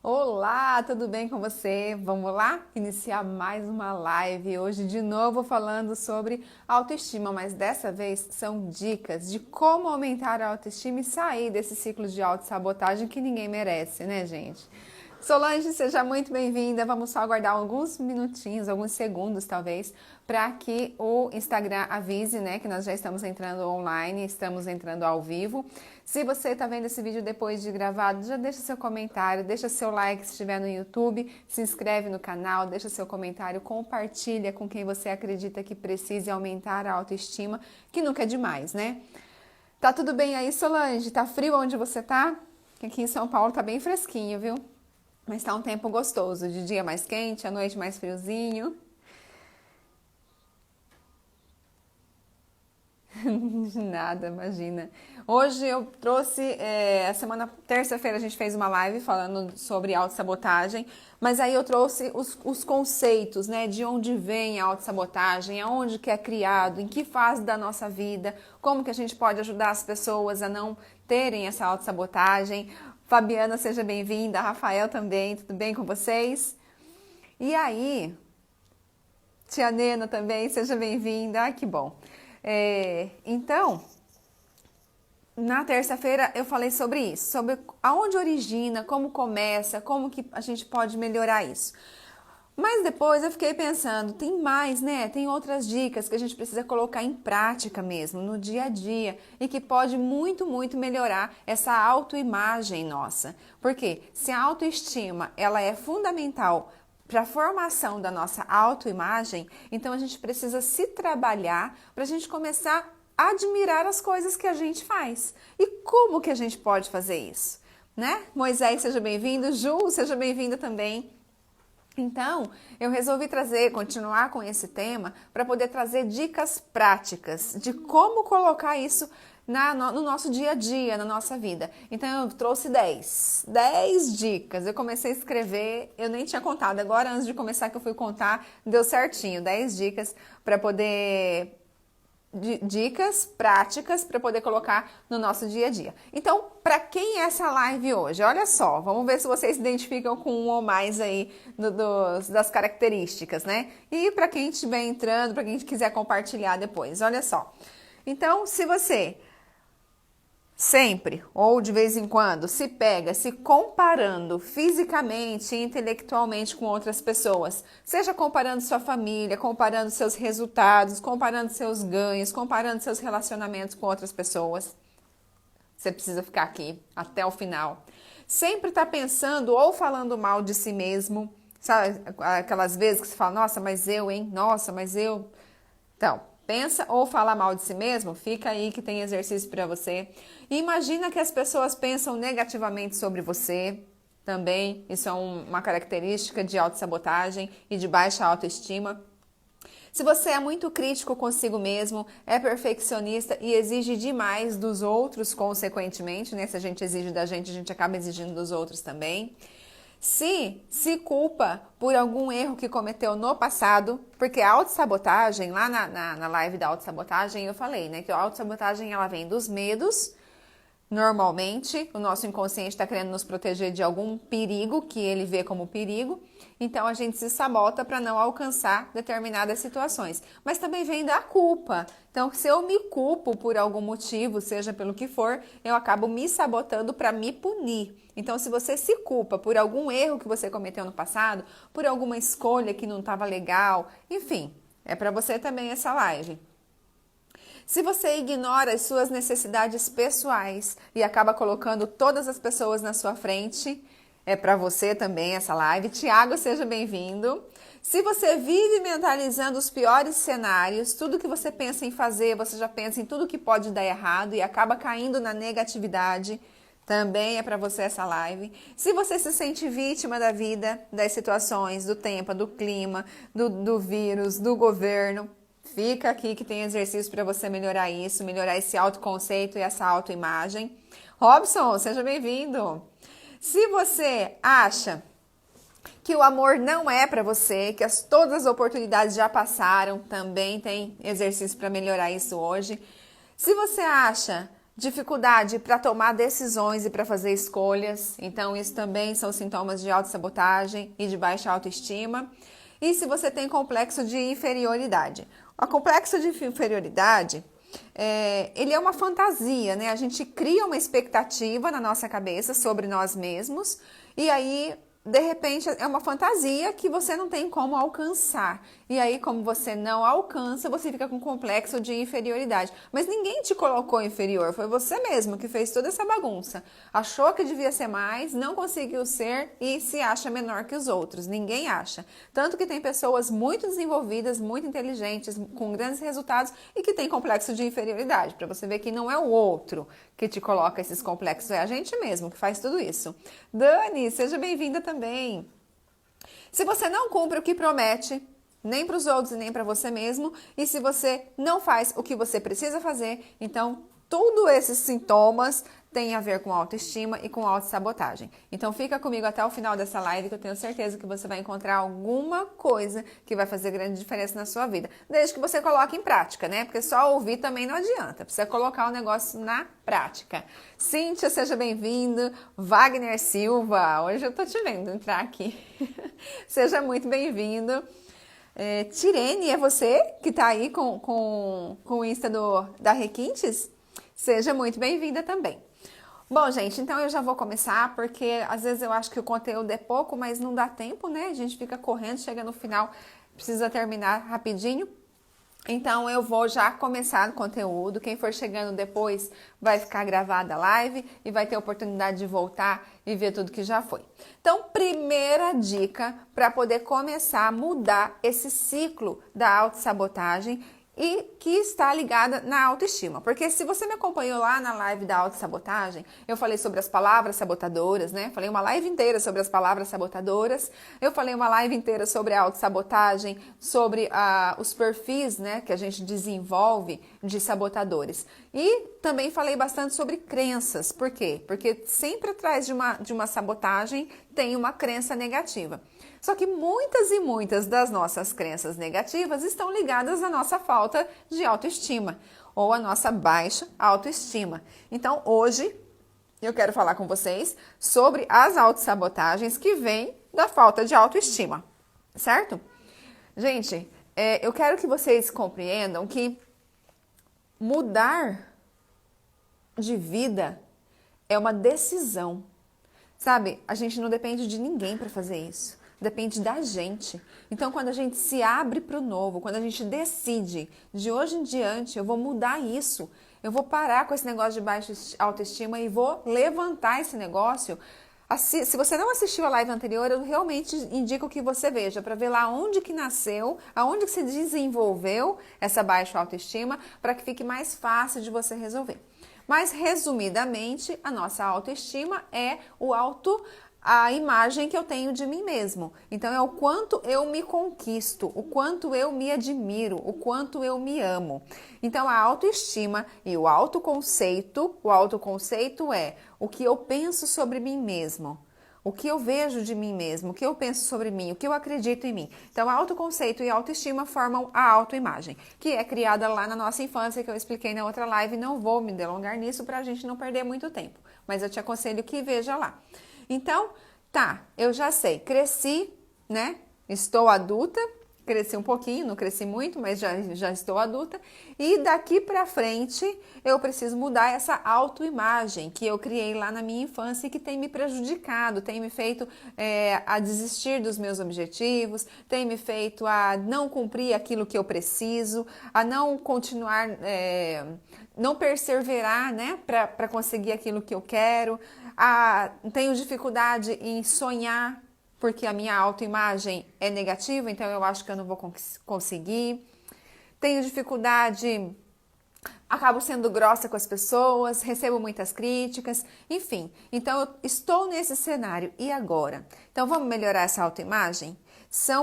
Olá, tudo bem com você? Vamos lá iniciar mais uma live. Hoje de novo falando sobre autoestima, mas dessa vez são dicas de como aumentar a autoestima e sair desse ciclo de autossabotagem que ninguém merece, né, gente? Solange, seja muito bem-vinda. Vamos só aguardar alguns minutinhos, alguns segundos talvez, para que o Instagram avise, né, que nós já estamos entrando online, estamos entrando ao vivo. Se você está vendo esse vídeo depois de gravado, já deixa seu comentário, deixa seu like se estiver no YouTube, se inscreve no canal, deixa seu comentário, compartilha com quem você acredita que precise aumentar a autoestima, que nunca é demais, né? Tá tudo bem aí, Solange? Tá frio onde você tá? Aqui em São Paulo tá bem fresquinho, viu? Mas tá um tempo gostoso, de dia mais quente, à noite mais friozinho. Nada, imagina. Hoje eu trouxe, a semana, terça-feira a gente fez uma live falando sobre autossabotagem, mas aí eu trouxe os conceitos, né, de onde vem a autossabotagem, aonde que é criado, em que fase da nossa vida, como que a gente pode ajudar as pessoas a não terem essa autossabotagem. Fabiana, seja bem-vinda, Rafael também, tudo bem com vocês? E aí, tia Nena também, seja bem-vinda, que bom. Então, na terça-feira eu falei sobre isso, sobre aonde origina, como começa, como que a gente pode melhorar isso. Mas depois eu fiquei pensando, tem mais, né? Tem outras dicas que a gente precisa colocar em prática mesmo, no dia a dia, e que pode muito, muito melhorar essa autoimagem nossa. Porque se a autoestima, ela é fundamental para a formação da nossa autoimagem, então a gente precisa se trabalhar para a gente começar a admirar as coisas que a gente faz. E como que a gente pode fazer isso? Né? Moisés, seja bem-vindo. Ju, seja bem-vinda também. Então, eu resolvi continuar com esse tema para poder trazer dicas práticas de como colocar isso no nosso dia a dia, na nossa vida. Então, eu trouxe 10 dicas. Eu comecei a escrever, eu nem tinha contado. Agora, antes de começar que eu fui contar, deu certinho. 10 dicas para poder dicas práticas para poder colocar no nosso dia a dia. Então, para quem é essa live hoje? Olha só, vamos ver se vocês se identificam com um ou mais aí das características, né? E para quem estiver entrando, para quem quiser compartilhar depois, olha só. Então, se você sempre ou de vez em quando se pega se comparando fisicamente e intelectualmente com outras pessoas, seja comparando sua família, comparando seus resultados, comparando seus ganhos, comparando seus relacionamentos com outras pessoas, você precisa ficar aqui até o final. Sempre está pensando ou falando mal de si mesmo, sabe? Aquelas vezes que você fala, nossa, mas eu, hein? Nossa, mas eu. Então, pensa ou fala mal de si mesmo? Fica aí que tem exercício para você. E imagina que as pessoas pensam negativamente sobre você também. Isso é uma característica de autossabotagem e de baixa autoestima. Se você é muito crítico consigo mesmo, é perfeccionista e exige demais dos outros, consequentemente, né? Se a gente exige da gente, a gente acaba exigindo dos outros também. Se culpa por algum erro que cometeu no passado, porque a autossabotagem, lá na live da autossabotagem, eu falei, né, que a autossabotagem ela vem dos medos. Normalmente, o nosso inconsciente está querendo nos proteger de algum perigo que ele vê como perigo, então a gente se sabota para não alcançar determinadas situações. Mas também vem da culpa. Então, se eu me culpo por algum motivo, seja pelo que for, eu acabo me sabotando para me punir. Então, se você se culpa por algum erro que você cometeu no passado, por alguma escolha que não estava legal, enfim, é para você também essa live. Se você ignora as suas necessidades pessoais e acaba colocando todas as pessoas na sua frente, é para você também essa live. Tiago, seja bem-vindo. Se você vive mentalizando os piores cenários, tudo que você pensa em fazer, você já pensa em tudo que pode dar errado e acaba caindo na negatividade, também é para você essa live. Se você se sente vítima da vida, das situações, do tempo, do clima, do vírus, do governo, fica aqui que tem exercício para você melhorar isso, melhorar esse autoconceito e essa autoimagem. Robson, seja bem-vindo. Se você acha que o amor não é para você, que todas as oportunidades já passaram, também tem exercício para melhorar isso hoje. Se você acha dificuldade para tomar decisões e para fazer escolhas. Então, isso também são sintomas de autossabotagem e de baixa autoestima. E se você tem complexo de inferioridade. O complexo de inferioridade, ele é uma fantasia, né? A gente cria uma expectativa na nossa cabeça sobre nós mesmos e aí, de repente, é uma fantasia que você não tem como alcançar. E aí, como você não alcança, você fica com complexo de inferioridade. Mas ninguém te colocou inferior, foi você mesmo que fez toda essa bagunça. Achou que devia ser mais, não conseguiu ser e se acha menor que os outros. Ninguém acha. Tanto que tem pessoas muito desenvolvidas, muito inteligentes, com grandes resultados e que têm complexo de inferioridade. Para você ver que não é o outro que te coloca esses complexos, é a gente mesmo que faz tudo isso. Dani, seja bem-vinda também. Se você não cumpre o que promete, nem para os outros e nem para você mesmo, e se você não faz o que você precisa fazer, então todos esses sintomas têm a ver com autoestima e com autossabotagem. Então fica comigo até o final dessa live que eu tenho certeza que você vai encontrar alguma coisa que vai fazer grande diferença na sua vida. Desde que você coloque em prática, né? Porque só ouvir também não adianta. Precisa colocar o negócio na prática. Cíntia, seja bem-vindo. Wagner Silva, hoje eu tô te vendo entrar aqui. Seja muito bem-vindo. Tirene, é você que está aí com o Insta da Requintes? Seja muito bem-vinda também. Bom, gente, então eu já vou começar, porque às vezes eu acho que o conteúdo é pouco, mas não dá tempo, né? A gente fica correndo, chega no final, precisa terminar rapidinho. Então eu vou já começar o conteúdo. Quem for chegando depois vai ficar gravada a live e vai ter a oportunidade de voltar e ver tudo que já foi. Então, primeira dica para poder começar a mudar esse ciclo da autossabotagem e que está ligada na autoestima. Porque se você me acompanhou lá na live da autossabotagem, eu falei sobre as palavras sabotadoras, né? Falei uma live inteira sobre as palavras sabotadoras. Eu falei uma live inteira sobre a autossabotagem, sobre os perfis, né, que a gente desenvolve de sabotadores. E também falei bastante sobre crenças. Por quê? Porque sempre atrás de uma sabotagem tem uma crença negativa. Só que muitas e muitas das nossas crenças negativas estão ligadas à nossa falta de autoestima ou à nossa baixa autoestima. Então, hoje, eu quero falar com vocês sobre as autossabotagens que vêm da falta de autoestima, certo? Gente, eu quero que vocês compreendam que mudar de vida é uma decisão, sabe? A gente não depende de ninguém para fazer isso. Depende da gente. Então, quando a gente se abre para o novo, quando a gente decide, de hoje em diante, eu vou mudar isso, eu vou parar com esse negócio de baixa autoestima e vou levantar esse negócio. Se você não assistiu a live anterior, eu realmente indico que você veja, para ver lá onde que nasceu, aonde que se desenvolveu essa baixa autoestima, para que fique mais fácil de você resolver. Mas, resumidamente, a nossa autoestima é a imagem que eu tenho de mim mesmo. Então, é o quanto eu me conquisto, o quanto eu me admiro, o quanto eu me amo. Então, a autoestima e o autoconceito é o que eu penso sobre mim mesmo, o que eu vejo de mim mesmo, o que eu penso sobre mim, o que eu acredito em mim. Então, autoconceito e autoestima formam a autoimagem, que é criada lá na nossa infância, que eu expliquei na outra live. Não vou me delongar nisso para a gente não perder muito tempo, mas eu te aconselho que veja lá. Então, tá, eu já sei, cresci, né? Estou adulta, cresci um pouquinho, não cresci muito, mas já estou adulta. E daqui pra frente, eu preciso mudar essa autoimagem que eu criei lá na minha infância e que tem me prejudicado, tem me feito a desistir dos meus objetivos, tem me feito a não cumprir aquilo que eu preciso, a não continuar, não perseverar, né, para conseguir aquilo que eu quero. Tenho dificuldade em sonhar, porque a minha autoimagem é negativa, então eu acho que eu não vou conseguir. Tenho dificuldade, acabo sendo grossa com as pessoas, recebo muitas críticas, enfim. Então, eu estou nesse cenário. E agora? Então, vamos melhorar essa autoimagem?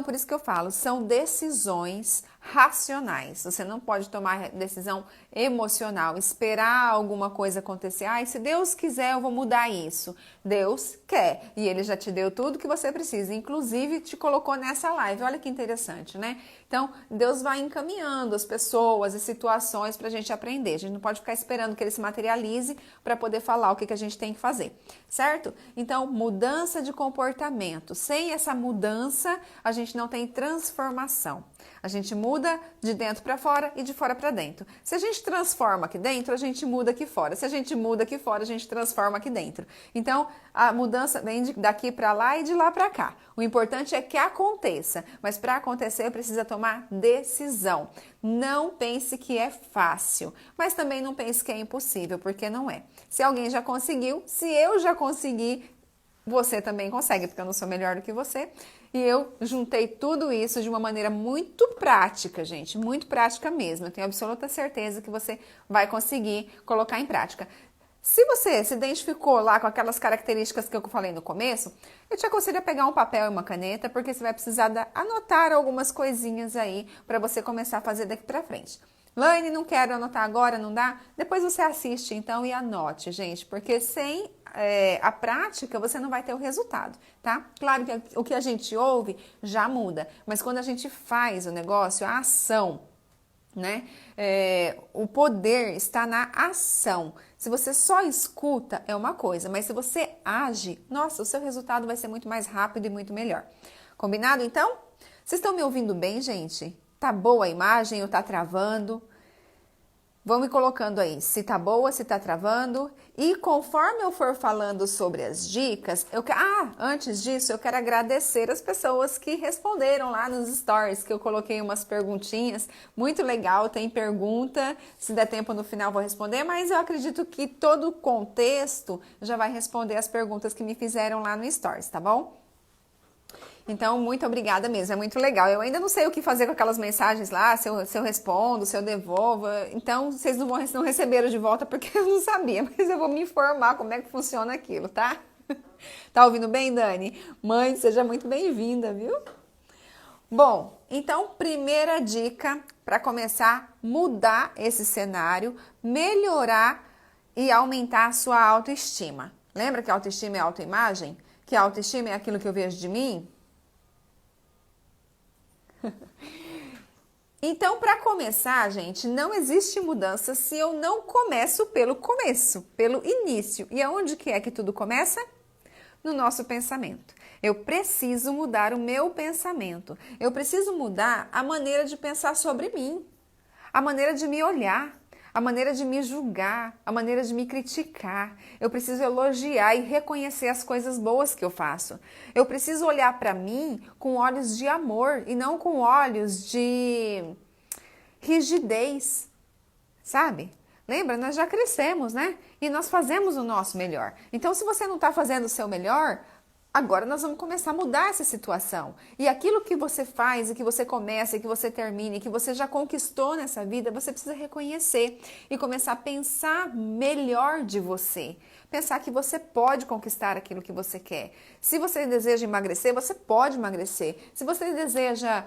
Por isso que eu falo, são decisões racionais. Você não pode tomar decisão emocional, esperar alguma coisa acontecer. Ai, se Deus quiser, eu vou mudar isso. Deus quer e Ele já te deu tudo que você precisa, inclusive te colocou nessa live. Olha que interessante, né? Então, Deus vai encaminhando as pessoas e situações para a gente aprender. A gente não pode ficar esperando que Ele se materialize para poder falar o que a gente tem que fazer, certo? Então, mudança de comportamento. Sem essa mudança, a gente não tem transformação. A gente muda de dentro para fora e de fora para dentro. Se a gente transforma aqui dentro, a gente muda aqui fora. Se a gente muda aqui fora, a gente transforma aqui dentro. Então, a mudança vem daqui para lá e de lá para cá. O importante é que aconteça, mas para acontecer precisa tomar decisão. Não pense que é fácil, mas também não pense que é impossível, porque não é. Se alguém já conseguiu, se eu já consegui, você também consegue, porque eu não sou melhor do que você. E eu juntei tudo isso de uma maneira muito prática, gente, muito prática mesmo. Eu tenho absoluta certeza que você vai conseguir colocar em prática. Se você se identificou lá com aquelas características que eu falei no começo, eu te aconselho a pegar um papel e uma caneta, porque você vai precisar anotar algumas coisinhas aí para você começar a fazer daqui para frente. Laine, não quero anotar agora, não dá? Depois você assiste então e anote, gente, porque sem a prática você não vai ter o resultado, tá? Claro que o que a gente ouve já muda, mas quando a gente faz o negócio, a ação, né? O poder está na ação. Se você só escuta, é uma coisa, mas se você age, nossa, o seu resultado vai ser muito mais rápido e muito melhor. Combinado, então? Vocês estão me ouvindo bem, gente? Tá boa a imagem ou tá travando? Vão me colocando aí se tá boa, se tá travando. E conforme eu for falando sobre as dicas, antes disso, eu quero agradecer as pessoas que responderam lá nos stories, que eu coloquei umas perguntinhas. Muito legal, tem pergunta. Se der tempo no final vou responder, mas eu acredito que todo o contexto já vai responder as perguntas que me fizeram lá no stories, tá bom? Então, muito obrigada mesmo, é muito legal. Eu ainda não sei o que fazer com aquelas mensagens lá, se eu respondo, se eu devolvo. Então, vocês não receberam de volta porque eu não sabia, mas eu vou me informar como é que funciona aquilo, tá? Tá ouvindo bem, Dani? Mãe, seja muito bem-vinda, viu? Bom, então, primeira dica para começar a mudar esse cenário, melhorar e aumentar a sua autoestima. Lembra que autoestima é autoimagem? Que a autoestima é aquilo que eu vejo de mim? Então, para começar, gente, não existe mudança se eu não começo pelo começo, pelo início. E aonde que é que tudo começa? No nosso pensamento. Eu preciso mudar o meu pensamento. Eu preciso mudar a maneira de pensar sobre mim, a maneira de me olhar, a maneira de me julgar, a maneira de me criticar. Eu preciso elogiar e reconhecer as coisas boas que eu faço. Eu preciso olhar para mim com olhos de amor e não com olhos de rigidez, sabe? Lembra? Nós já crescemos, né? E nós fazemos o nosso melhor. Então, se você não está fazendo o seu melhor, agora nós vamos começar a mudar essa situação. E aquilo que você faz, e que você começa, e que você termina, e que você já conquistou nessa vida, você precisa reconhecer e começar a pensar melhor de você. Pensar que você pode conquistar aquilo que você quer. Se você deseja emagrecer, você pode emagrecer. Se você deseja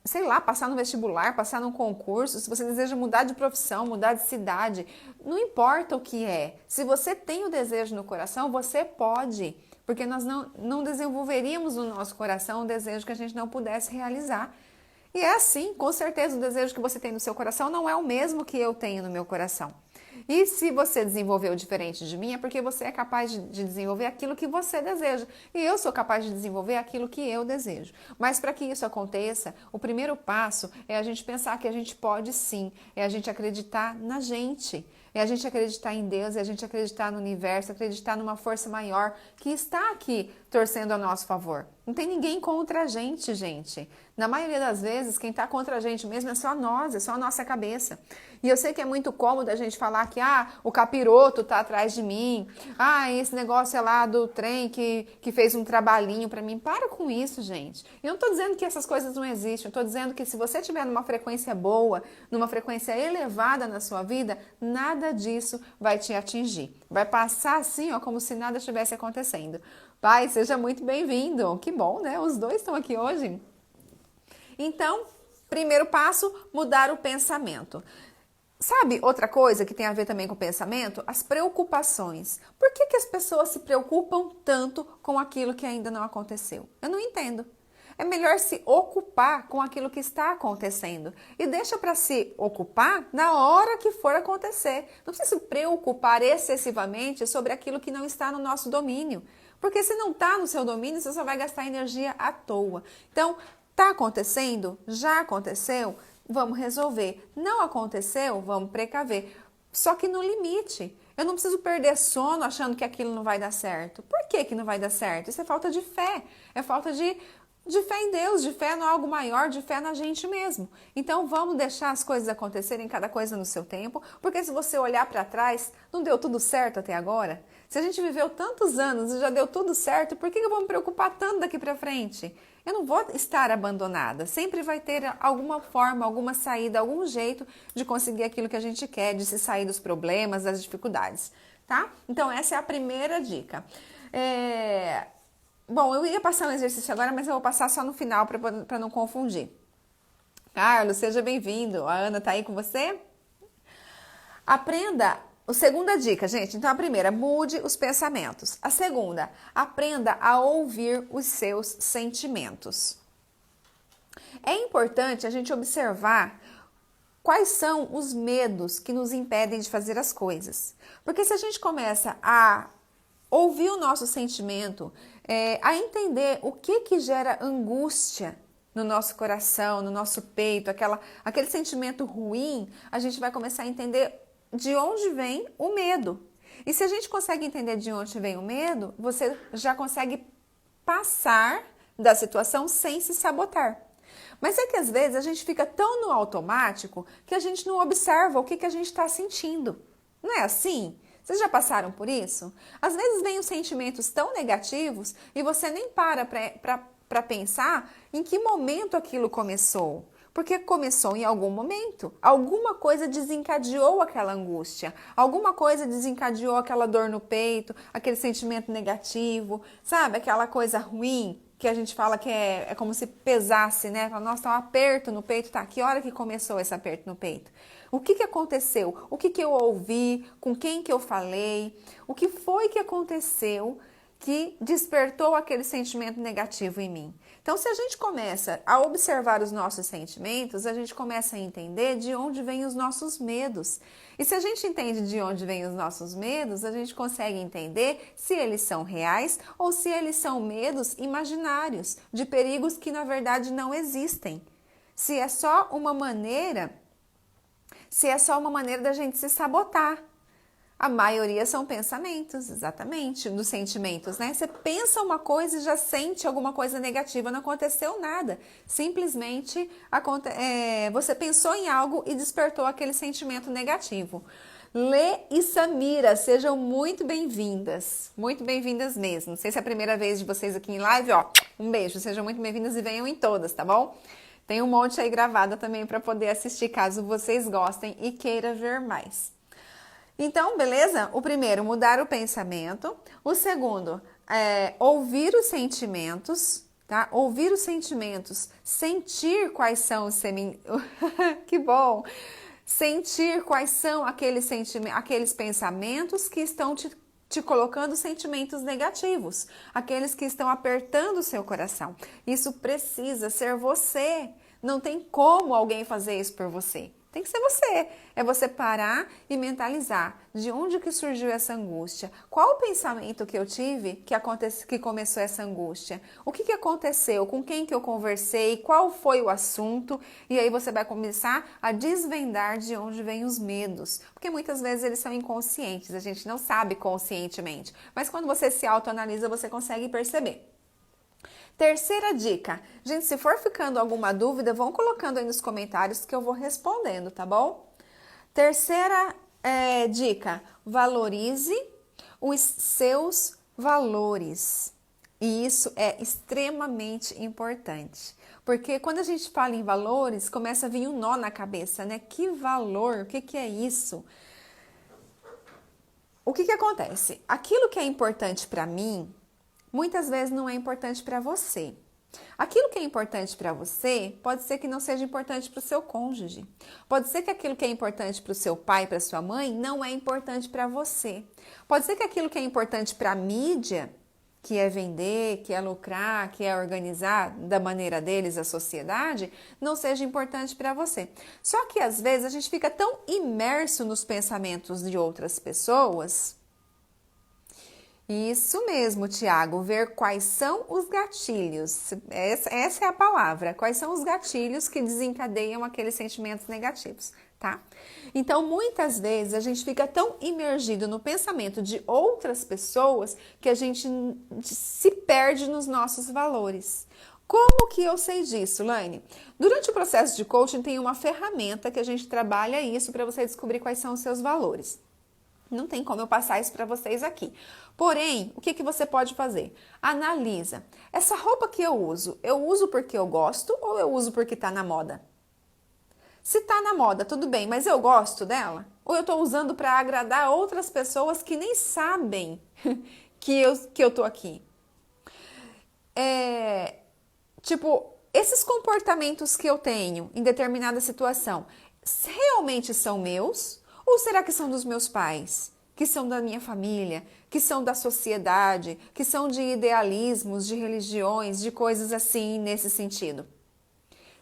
sei lá, passar no vestibular, passar num concurso, se você deseja mudar de profissão, mudar de cidade, não importa o que é. Se você tem o desejo no coração, você pode, porque nós não desenvolveríamos no nosso coração um desejo que a gente não pudesse realizar. E é assim, com certeza o desejo que você tem no seu coração não é o mesmo que eu tenho no meu coração. E se você desenvolveu diferente de mim, é porque você é capaz de desenvolver aquilo que você deseja. E eu sou capaz de desenvolver aquilo que eu desejo. Mas para que isso aconteça, o primeiro passo é a gente pensar que a gente pode sim. É a gente acreditar na gente. É a gente acreditar em Deus, é a gente acreditar no universo, acreditar numa força maior que está aqui torcendo a nosso favor. Não tem ninguém contra a gente, gente. Na maioria das vezes, quem está contra a gente mesmo é só nós, é só a nossa cabeça. E eu sei que é muito cômodo a gente falar que o capiroto está atrás de mim. Esse negócio é lá do trem que fez um trabalhinho para mim. Para com isso, gente. Eu não estou dizendo que essas coisas não existem. Eu estou dizendo que se você estiver numa frequência boa, numa frequência elevada na sua vida, nada disso vai te atingir. Vai passar assim, como se nada estivesse acontecendo. Pai, seja muito bem-vindo. Que bom, né? Os dois estão aqui hoje. Então, Primeiro passo, mudar o pensamento. Sabe outra coisa que tem a ver também com o pensamento? As preocupações. Por que as pessoas se preocupam tanto com aquilo que ainda não aconteceu? Eu não entendo. É melhor se ocupar com aquilo que está acontecendo e deixa para se ocupar na hora que for acontecer. Não precisa se preocupar excessivamente sobre aquilo que não está no nosso domínio, porque se não está no seu domínio, você só vai gastar energia à toa. Então, está acontecendo? Já aconteceu? Vamos resolver. Não aconteceu? Vamos precaver. Só que no limite. Eu não preciso perder sono achando que aquilo não vai dar certo. Por que não vai dar certo? Isso é falta de fé. É falta de fé em Deus, de fé no algo maior, de fé na gente mesmo. Então vamos deixar as coisas acontecerem, cada coisa no seu tempo, porque se você olhar para trás, não deu tudo certo até agora? Se a gente viveu tantos anos e já deu tudo certo, por que eu vou me preocupar tanto daqui para frente? Eu não vou estar abandonada. Sempre vai ter alguma forma, alguma saída, algum jeito de conseguir aquilo que a gente quer, de se sair dos problemas, das dificuldades, tá? Então essa é a primeira dica. Bom, eu ia passar um exercício agora, mas eu vou passar só no final para não confundir. Carlos, seja bem-vindo. A Ana tá aí com você? Aprenda. A segunda dica, gente. Então, a primeira, mude os pensamentos. A segunda, aprenda a ouvir os seus sentimentos. É importante a gente observar quais são os medos que nos impedem de fazer as coisas. Porque se a gente começa a ouvir o nosso sentimento, a entender o que gera angústia no nosso coração, no nosso peito, aquele sentimento ruim, a gente vai começar a entender de onde vem o medo. E se a gente consegue entender de onde vem o medo, você já consegue passar da situação sem se sabotar. Mas é que às vezes a gente fica tão no automático que a gente não observa o que a gente está sentindo. Não é assim? Vocês já passaram por isso? Às vezes vem os sentimentos tão negativos e você nem para pensar em que momento aquilo começou. Porque começou em algum momento. Alguma coisa desencadeou aquela angústia. Alguma coisa desencadeou aquela dor no peito, aquele sentimento negativo, sabe? Aquela coisa ruim que a gente fala que é como se pesasse, né? Nossa, tá um aperto no peito. Tá, que hora que começou esse aperto no peito? O que aconteceu? O que eu ouvi? Com quem que eu falei? O que foi que aconteceu que despertou aquele sentimento negativo em mim? Então, se a gente começa a observar os nossos sentimentos, a gente começa a entender de onde vêm os nossos medos. E se a gente entende de onde vêm os nossos medos, a gente consegue entender se eles são reais ou se eles são medos imaginários, de perigos que na verdade não existem. Se é só uma maneira da gente se sabotar. A maioria são pensamentos, exatamente, dos sentimentos, né? Você pensa uma coisa e já sente alguma coisa negativa, não aconteceu nada. Simplesmente você pensou em algo e despertou aquele sentimento negativo. Lê e Samira, sejam muito bem-vindas mesmo. Não sei se é a primeira vez de vocês aqui em live, ó, um beijo, sejam muito bem-vindas e venham em todas, tá bom? Tem um monte aí gravada também para poder assistir, caso vocês gostem e queiram ver mais. Então, beleza? O primeiro, mudar o pensamento. O segundo, ouvir os sentimentos, tá? Ouvir os sentimentos, sentir quais são os que bom! Sentir quais são aqueles pensamentos que estão te colocando sentimentos negativos, aqueles que estão apertando o seu coração. Isso precisa ser você. Não tem como alguém fazer isso por você. Tem que ser você. É você parar e mentalizar de onde que surgiu essa angústia. Qual o pensamento que eu tive que começou essa angústia? O que aconteceu? Com quem que eu conversei? Qual foi o assunto? E aí você vai começar a desvendar de onde vêm os medos. Porque muitas vezes eles são inconscientes, a gente não sabe conscientemente. Mas quando você se autoanalisa, você consegue perceber. Terceira dica. Gente, se for ficando alguma dúvida, vão colocando aí nos comentários que eu vou respondendo, tá bom? Terceira dica. Valorize os seus valores. E isso é extremamente importante. Porque quando a gente fala em valores, começa a vir um nó na cabeça, né? Que valor? O que é isso? O que acontece? Aquilo que é importante para mim, muitas vezes não é importante para você. Aquilo que é importante para você pode ser que não seja importante para o seu cônjuge. Pode ser que aquilo que é importante para o seu pai, para sua mãe, não é importante para você. Pode ser que aquilo que é importante para a mídia, que é vender, que é lucrar, que é organizar da maneira deles a sociedade, não seja importante para você. Só que às vezes a gente fica tão imerso nos pensamentos de outras pessoas. Isso mesmo, Tiago, ver quais são os gatilhos. Essa é a palavra. Quais são os gatilhos que desencadeiam aqueles sentimentos negativos, tá? Então, muitas vezes a gente fica tão imergido no pensamento de outras pessoas que a gente se perde nos nossos valores. Como que eu sei disso, Laine? Durante o processo de coaching tem uma ferramenta que a gente trabalha isso para você descobrir quais são os seus valores. Não tem como eu passar isso para vocês aqui. Porém, o que você pode fazer? Analisa. Essa roupa que eu uso porque eu gosto ou eu uso porque está na moda? Se está na moda, tudo bem, mas eu gosto dela? Ou eu estou usando para agradar outras pessoas que nem sabem que eu tô aqui? Esses comportamentos que eu tenho em determinada situação, realmente são meus? Ou será que são dos meus pais? Que são da minha família? Que são da sociedade? Que são de idealismos, de religiões, de coisas assim nesse sentido?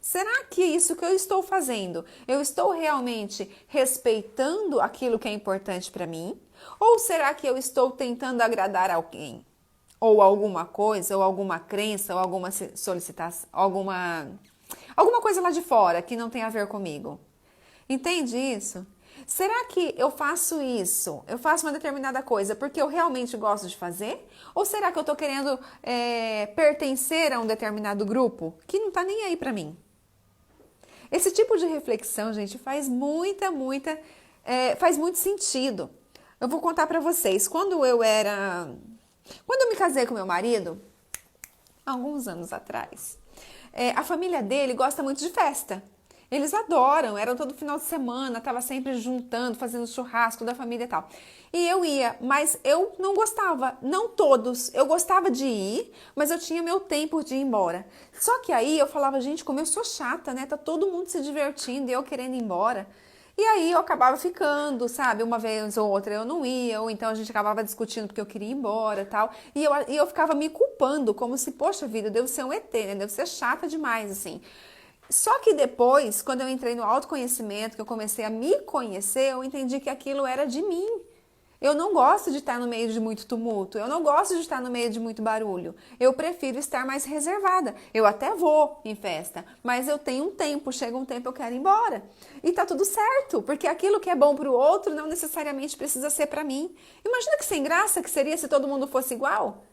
Será que isso que eu estou fazendo, eu estou realmente respeitando aquilo que é importante para mim? Ou será que eu estou tentando agradar alguém? Ou alguma coisa, ou alguma crença, ou alguma solicitação, alguma coisa lá de fora que não tem a ver comigo? Entende isso? Será que eu faço isso, eu faço uma determinada coisa porque eu realmente gosto de fazer? Ou será que eu estou querendo pertencer a um determinado grupo que não está nem aí para mim? Esse tipo de reflexão, gente, faz muito sentido. Eu vou contar para vocês. Quando eu me casei com meu marido, há alguns anos atrás, a família dele gosta muito de festa. Eles adoram, eram todo final de semana, tava sempre juntando, fazendo churrasco da família e tal. E eu ia, mas eu não gostava, não todos. Eu gostava de ir, mas eu tinha meu tempo de ir embora. Só que aí eu falava, gente, como eu sou chata, né? Tá todo mundo se divertindo e eu querendo ir embora. E aí eu acabava ficando, sabe? Uma vez ou outra eu não ia, ou então a gente acabava discutindo porque eu queria ir embora e tal. E eu ficava me culpando, como se, poxa vida, eu devo ser um ET, né? Devo ser chata demais, assim. Só que depois, quando eu entrei no autoconhecimento, que eu comecei a me conhecer, eu entendi que aquilo era de mim. Eu não gosto de estar no meio de muito tumulto, eu não gosto de estar no meio de muito barulho. Eu prefiro estar mais reservada. Eu até vou em festa, mas eu tenho um tempo, chega um tempo eu quero ir embora. E tá tudo certo, porque aquilo que é bom pro outro não necessariamente precisa ser para mim. Imagina que sem graça que seria se todo mundo fosse igual.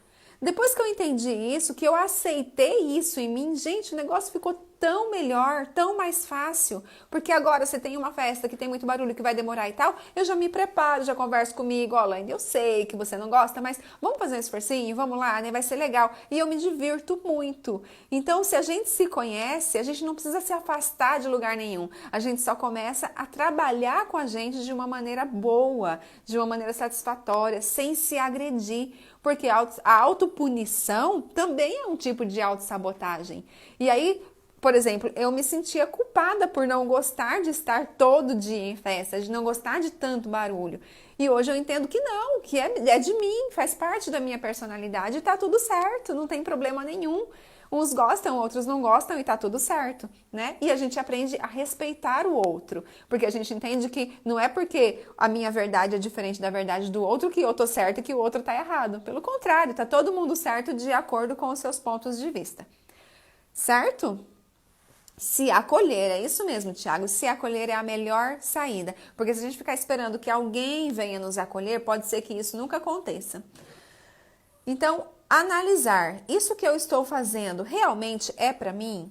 Depois que eu entendi isso, que eu aceitei isso em mim, gente, o negócio ficou tão melhor, tão mais fácil. Porque agora você tem uma festa que tem muito barulho, que vai demorar e tal, eu já me preparo, já converso comigo, ó, Laine, eu sei que você não gosta, mas vamos fazer um esforcinho, vamos lá, né? Vai ser legal. E eu me divirto muito. Então, se a gente se conhece, a gente não precisa se afastar de lugar nenhum. A gente só começa a trabalhar com a gente de uma maneira boa, de uma maneira satisfatória, sem se agredir. Porque a autopunição também é um tipo de autossabotagem. E aí, por exemplo, eu me sentia culpada por não gostar de estar todo dia em festa, de não gostar de tanto barulho. E hoje eu entendo que não, que é de mim, faz parte da minha personalidade e tá tudo certo, não tem problema nenhum. Uns gostam, outros não gostam e tá tudo certo, né? E a gente aprende a respeitar o outro, porque a gente entende que não é porque a minha verdade é diferente da verdade do outro que eu tô certo e que o outro tá errado. Pelo contrário, tá todo mundo certo de acordo com os seus pontos de vista. Certo? Se acolher, é isso mesmo, Thiago, se acolher é a melhor saída, porque se a gente ficar esperando que alguém venha nos acolher, pode ser que isso nunca aconteça. Então, analisar, isso que eu estou fazendo realmente é para mim?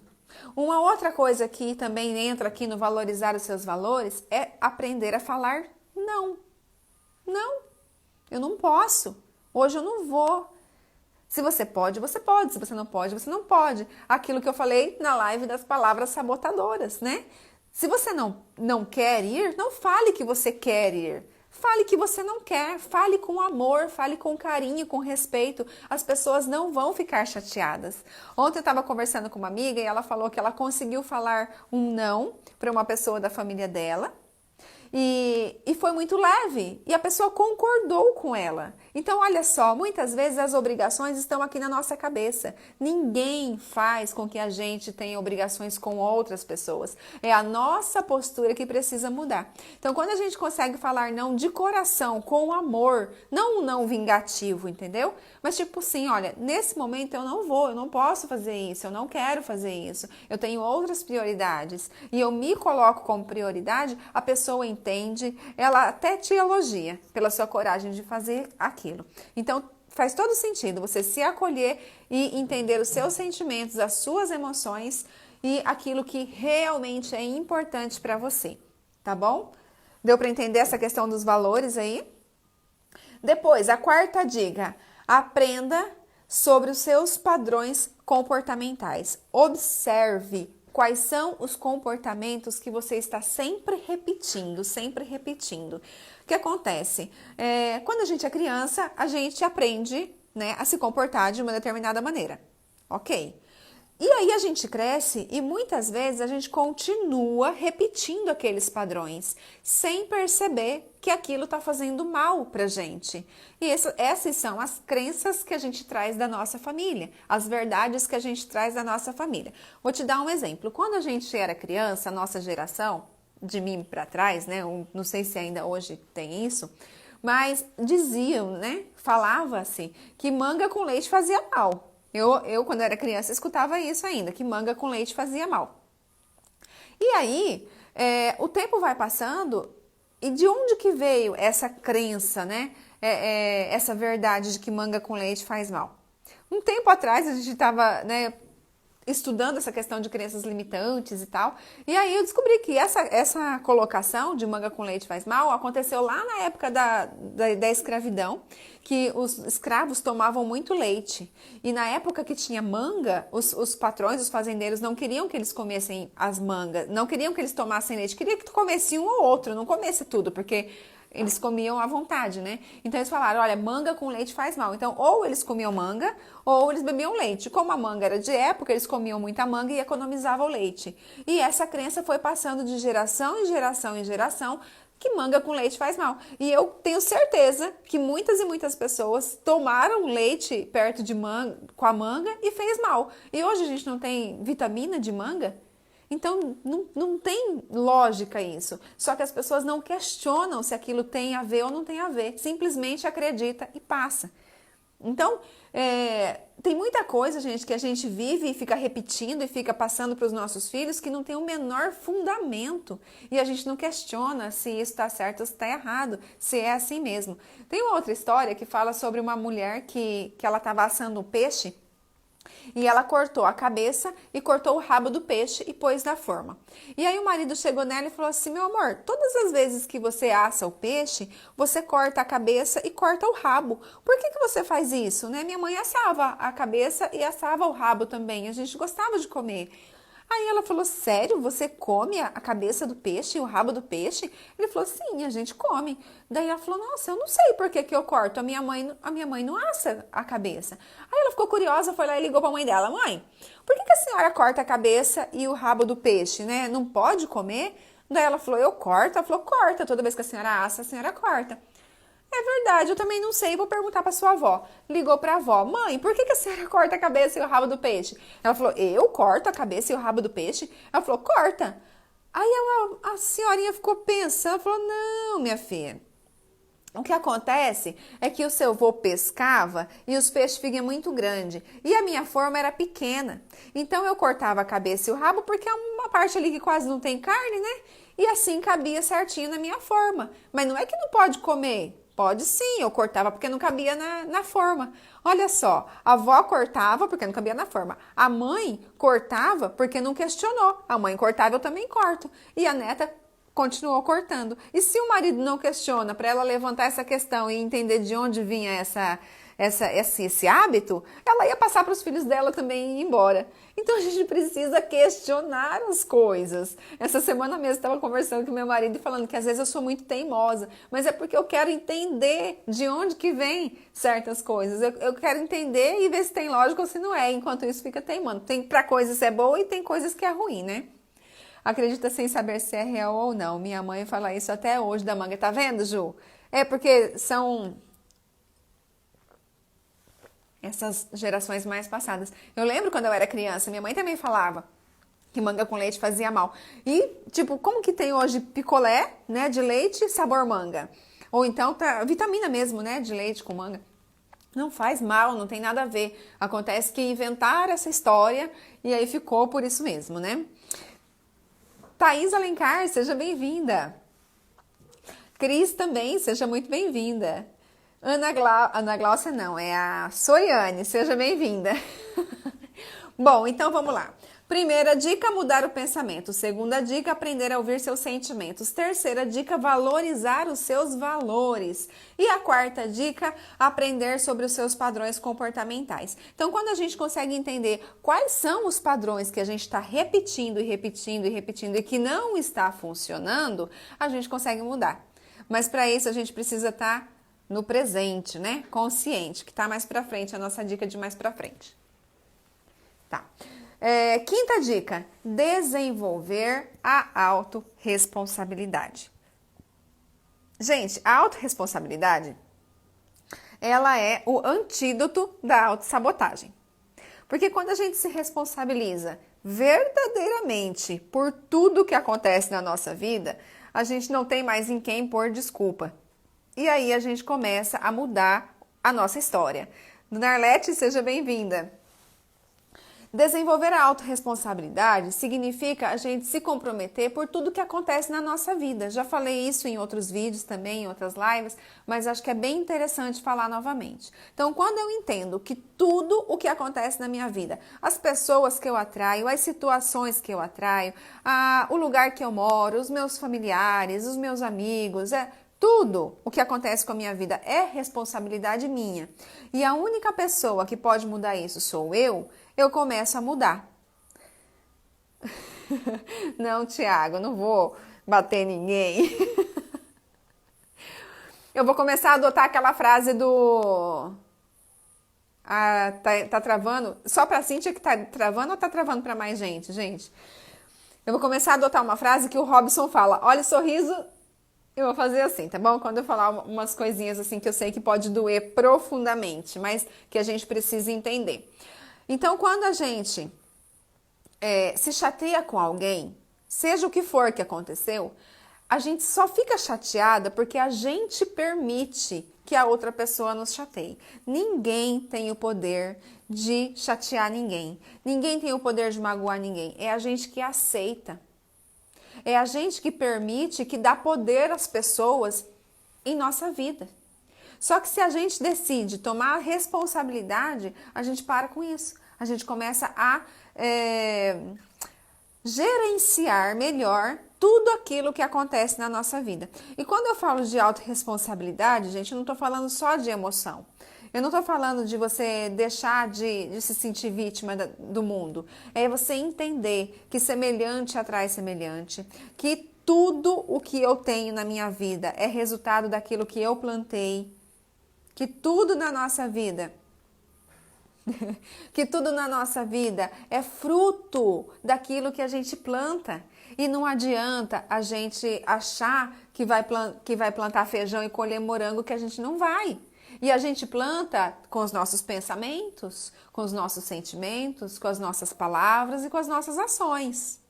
Uma outra coisa que também entra aqui no valorizar os seus valores é aprender a falar não. Não, eu não posso, hoje eu não vou. Se você pode, você pode. Se você não pode, você não pode. Aquilo que eu falei na live das palavras sabotadoras, né? Se você não quer ir, não fale que você quer ir. Fale que você não quer, fale com amor, fale com carinho, com respeito. As pessoas não vão ficar chateadas. Ontem eu estava conversando com uma amiga e ela falou que ela conseguiu falar um não para uma pessoa da família dela. E foi muito leve, e a pessoa concordou com ela. Então, olha só, muitas vezes as obrigações estão aqui na nossa cabeça. Ninguém faz com que a gente tenha obrigações com outras pessoas. É a nossa postura que precisa mudar. Então, quando a gente consegue falar não de coração, com amor, não um não vingativo, entendeu? Mas tipo assim, olha, nesse momento eu não posso fazer isso, eu não quero fazer isso, eu tenho outras prioridades. E eu me coloco como prioridade, a pessoa entende, ela até te elogia pela sua coragem de fazer aquilo. Então, faz todo sentido você se acolher e entender os seus sentimentos, as suas emoções e aquilo que realmente é importante para você, tá bom? Deu para entender essa questão dos valores aí? Depois, a quarta dica, aprenda sobre os seus padrões comportamentais. Observe quais são os comportamentos que você está sempre repetindo, sempre repetindo. O que acontece? Quando a gente é criança, a gente aprende, né, a se comportar de uma determinada maneira, ok? E aí a gente cresce e muitas vezes a gente continua repetindo aqueles padrões, sem perceber que aquilo está fazendo mal pra gente. E essas são as crenças que a gente traz da nossa família, as verdades que a gente traz da nossa família. Vou te dar um exemplo. Quando a gente era criança, a nossa geração, de mim para trás, né? Não sei se ainda hoje tem isso, mas diziam, né? Falava-se que manga com leite fazia mal. Eu, quando era criança, escutava isso ainda, que manga com leite fazia mal. E aí, o tempo vai passando, e de onde que veio essa crença, né? Essa verdade de que manga com leite faz mal? Um tempo atrás, a gente estava, né, estudando essa questão de crenças limitantes e tal, e aí eu descobri que essa colocação de manga com leite faz mal aconteceu lá na época da escravidão, que os escravos tomavam muito leite, e na época que tinha manga, os patrões, os fazendeiros não queriam que eles comessem as mangas, não queriam que eles tomassem leite, queriam que comesse um ou outro, não comesse tudo, porque eles comiam à vontade, né? Então eles falaram, olha, manga com leite faz mal. Então ou eles comiam manga ou eles bebiam leite. Como a manga era de época, eles comiam muita manga e economizavam o leite. E essa crença foi passando de geração em geração em geração, que manga com leite faz mal. E eu tenho certeza que muitas e muitas pessoas tomaram leite perto de manga, com a manga e fez mal. E hoje a gente não tem vitamina de manga? Então, não tem lógica isso. Só que as pessoas não questionam se aquilo tem a ver ou não tem a ver. Simplesmente acredita e passa. Então, tem muita coisa, gente, que a gente vive e fica repetindo e fica passando para os nossos filhos que não tem o menor fundamento. E a gente não questiona se isso está certo ou se está errado, se é assim mesmo. Tem uma outra história que fala sobre uma mulher que ela estava assando um peixe, e ela cortou a cabeça e cortou o rabo do peixe e pôs na forma. E aí o marido chegou nela e falou assim, meu amor, todas as vezes que você assa o peixe, você corta a cabeça e corta o rabo. Por que você faz isso? Né? Minha mãe assava a cabeça e assava o rabo também. A gente gostava de comer. Aí ela falou, sério, você come a cabeça do peixe e o rabo do peixe? Ele falou, sim, a gente come. Daí ela falou, nossa, eu não sei por que eu corto, a minha mãe não assa a cabeça. Aí ela ficou curiosa, foi lá e ligou para a mãe dela, mãe, por que a senhora corta a cabeça e o rabo do peixe, né? Não pode comer? Daí ela falou, eu corto? Ela falou, corta, toda vez que a senhora assa, a senhora corta. É verdade, eu também não sei, vou perguntar para sua avó. Ligou para a avó, mãe, por que a senhora corta a cabeça e o rabo do peixe? Ela falou, eu corto a cabeça e o rabo do peixe? Ela falou, corta. Aí a senhorinha ficou pensando, falou, não, minha filha. O que acontece é que o seu avô pescava e os peixes ficam muito grandes. E a minha forma era pequena. Então eu cortava a cabeça e o rabo porque é uma parte ali que quase não tem carne, né? E assim cabia certinho na minha forma. Mas não é que não pode comer. Pode sim, eu cortava porque não cabia na forma. Olha só, a avó cortava porque não cabia na forma. A mãe cortava porque não questionou. A mãe cortava, eu também corto. E a neta continuou cortando. E se o marido não questiona para ela levantar essa questão e entender de onde vinha esse hábito, ela ia passar para os filhos dela também e ir embora. Então a gente precisa questionar as coisas. Essa semana mesmo estava conversando com meu marido e falando que às vezes eu sou muito teimosa, mas é porque eu quero entender de onde que vem certas coisas. Eu quero entender e ver se tem lógica ou se não é. Enquanto isso fica teimando. Tem para coisas é boa e tem coisas que é ruim, né? Acredita sem saber se é real ou não. Minha mãe fala isso até hoje da manga. Tá vendo, Ju? É porque são essas gerações mais passadas. Eu lembro quando eu era criança, minha mãe também falava que manga com leite fazia mal. E, tipo, como que tem hoje picolé, né, de leite sabor manga? Ou então tá vitamina mesmo, né, de leite com manga. Não faz mal, não tem nada a ver. Acontece que inventaram essa história e aí ficou por isso mesmo, né? Thaís Alencar, seja bem-vinda. Cris também, seja muito bem-vinda. Ana Gláucia não, é a Soriane, seja bem-vinda. Bom, então vamos lá. Primeira dica, mudar o pensamento. Segunda dica, aprender a ouvir seus sentimentos. Terceira dica, valorizar os seus valores. E a quarta dica, aprender sobre os seus padrões comportamentais. Então, quando a gente consegue entender quais são os padrões que a gente está repetindo e repetindo e repetindo e que não está funcionando, a gente consegue mudar. Mas para isso a gente precisa estar no presente, né? Consciente, que está mais para frente, a nossa dica de mais para frente. Tá. Quinta dica, desenvolver a autorresponsabilidade. Gente, a autorresponsabilidade, ela é o antídoto da autossabotagem. Porque quando a gente se responsabiliza verdadeiramente por tudo que acontece na nossa vida, a gente não tem mais em quem pôr desculpa. E aí a gente começa a mudar a nossa história. Dona Arlete, seja bem-vinda. Desenvolver a autorresponsabilidade significa a gente se comprometer por tudo que acontece na nossa vida. Já falei isso em outros vídeos também, em outras lives, mas acho que é bem interessante falar novamente. Então, quando eu entendo que tudo o que acontece na minha vida, as pessoas que eu atraio, as situações que eu atraio, o lugar que eu moro, os meus familiares, os meus amigos, tudo o que acontece com a minha vida é responsabilidade minha. E a única pessoa que pode mudar isso sou eu começo a mudar. Não, Tiago, não vou bater ninguém. Eu vou começar a adotar aquela frase do... tá travando? Só pra Cíntia que tá travando ou tá travando pra mais gente? Gente, eu vou começar a adotar uma frase que o Robson fala. Olha o sorriso... Eu vou fazer assim, tá bom? Quando eu falar umas coisinhas assim que eu sei que pode doer profundamente, mas que a gente precisa entender. Então, quando a gente se chateia com alguém, seja o que for que aconteceu, a gente só fica chateada porque a gente permite que a outra pessoa nos chateie. Ninguém tem o poder de chatear ninguém. Ninguém tem o poder de magoar ninguém. É a gente que aceita. É a gente que permite, que dá poder às pessoas em nossa vida. Só que se a gente decide tomar a responsabilidade, a gente para com isso. A gente começa a gerenciar melhor tudo aquilo que acontece na nossa vida. E quando eu falo de autorresponsabilidade, gente, eu não estou falando só de emoção. Eu não estou falando de você deixar de se sentir vítima do mundo. É você entender que semelhante atrai semelhante, que tudo o que eu tenho na minha vida é resultado daquilo que eu plantei, que tudo na nossa vida é fruto daquilo que a gente planta. E não adianta a gente achar que vai plantar feijão e colher morango, que a gente não vai. E a gente planta com os nossos pensamentos, com os nossos sentimentos, com as nossas palavras e com as nossas ações.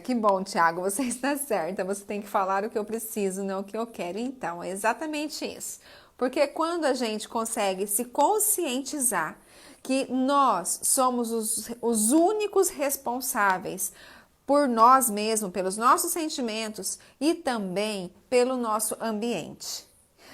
Que bom, Tiago, você está certa. Você tem que falar o que eu preciso, não o que eu quero. Então, é exatamente isso. Porque quando a gente consegue se conscientizar que nós somos os únicos responsáveis por nós mesmos, pelos nossos sentimentos e também pelo nosso ambiente.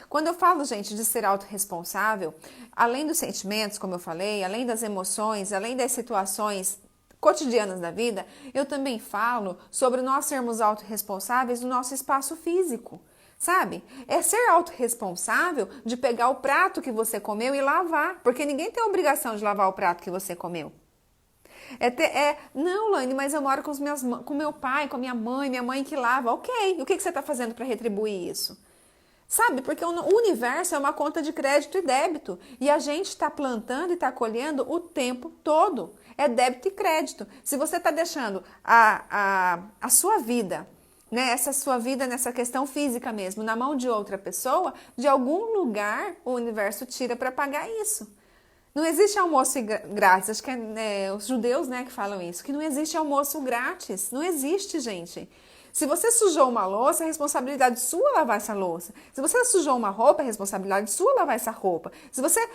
Quando eu falo, gente, de ser autorresponsável, além dos sentimentos, como eu falei, além das emoções, além das situações cotidianas da vida, eu também falo sobre nós sermos autorresponsáveis no nosso espaço físico. Sabe? É ser autorresponsável de pegar o prato que você comeu e lavar, porque ninguém tem a obrigação de lavar o prato que você comeu. Não, Laine, mas eu moro com meu pai, com minha mãe que lava. Ok, e o que você está fazendo para retribuir isso? Sabe, porque o universo é uma conta de crédito e débito. E a gente está plantando e está colhendo o tempo todo. É débito e crédito. Se você está deixando a sua vida, né, essa sua vida nessa questão física mesmo, na mão de outra pessoa, de algum lugar o universo tira para pagar isso. Não existe almoço grátis, acho que é os judeus, né, que falam isso, que não existe almoço grátis, não existe, gente. Se você sujou uma louça, é responsabilidade sua lavar essa louça. Se você sujou uma roupa, é responsabilidade sua lavar essa roupa. Se você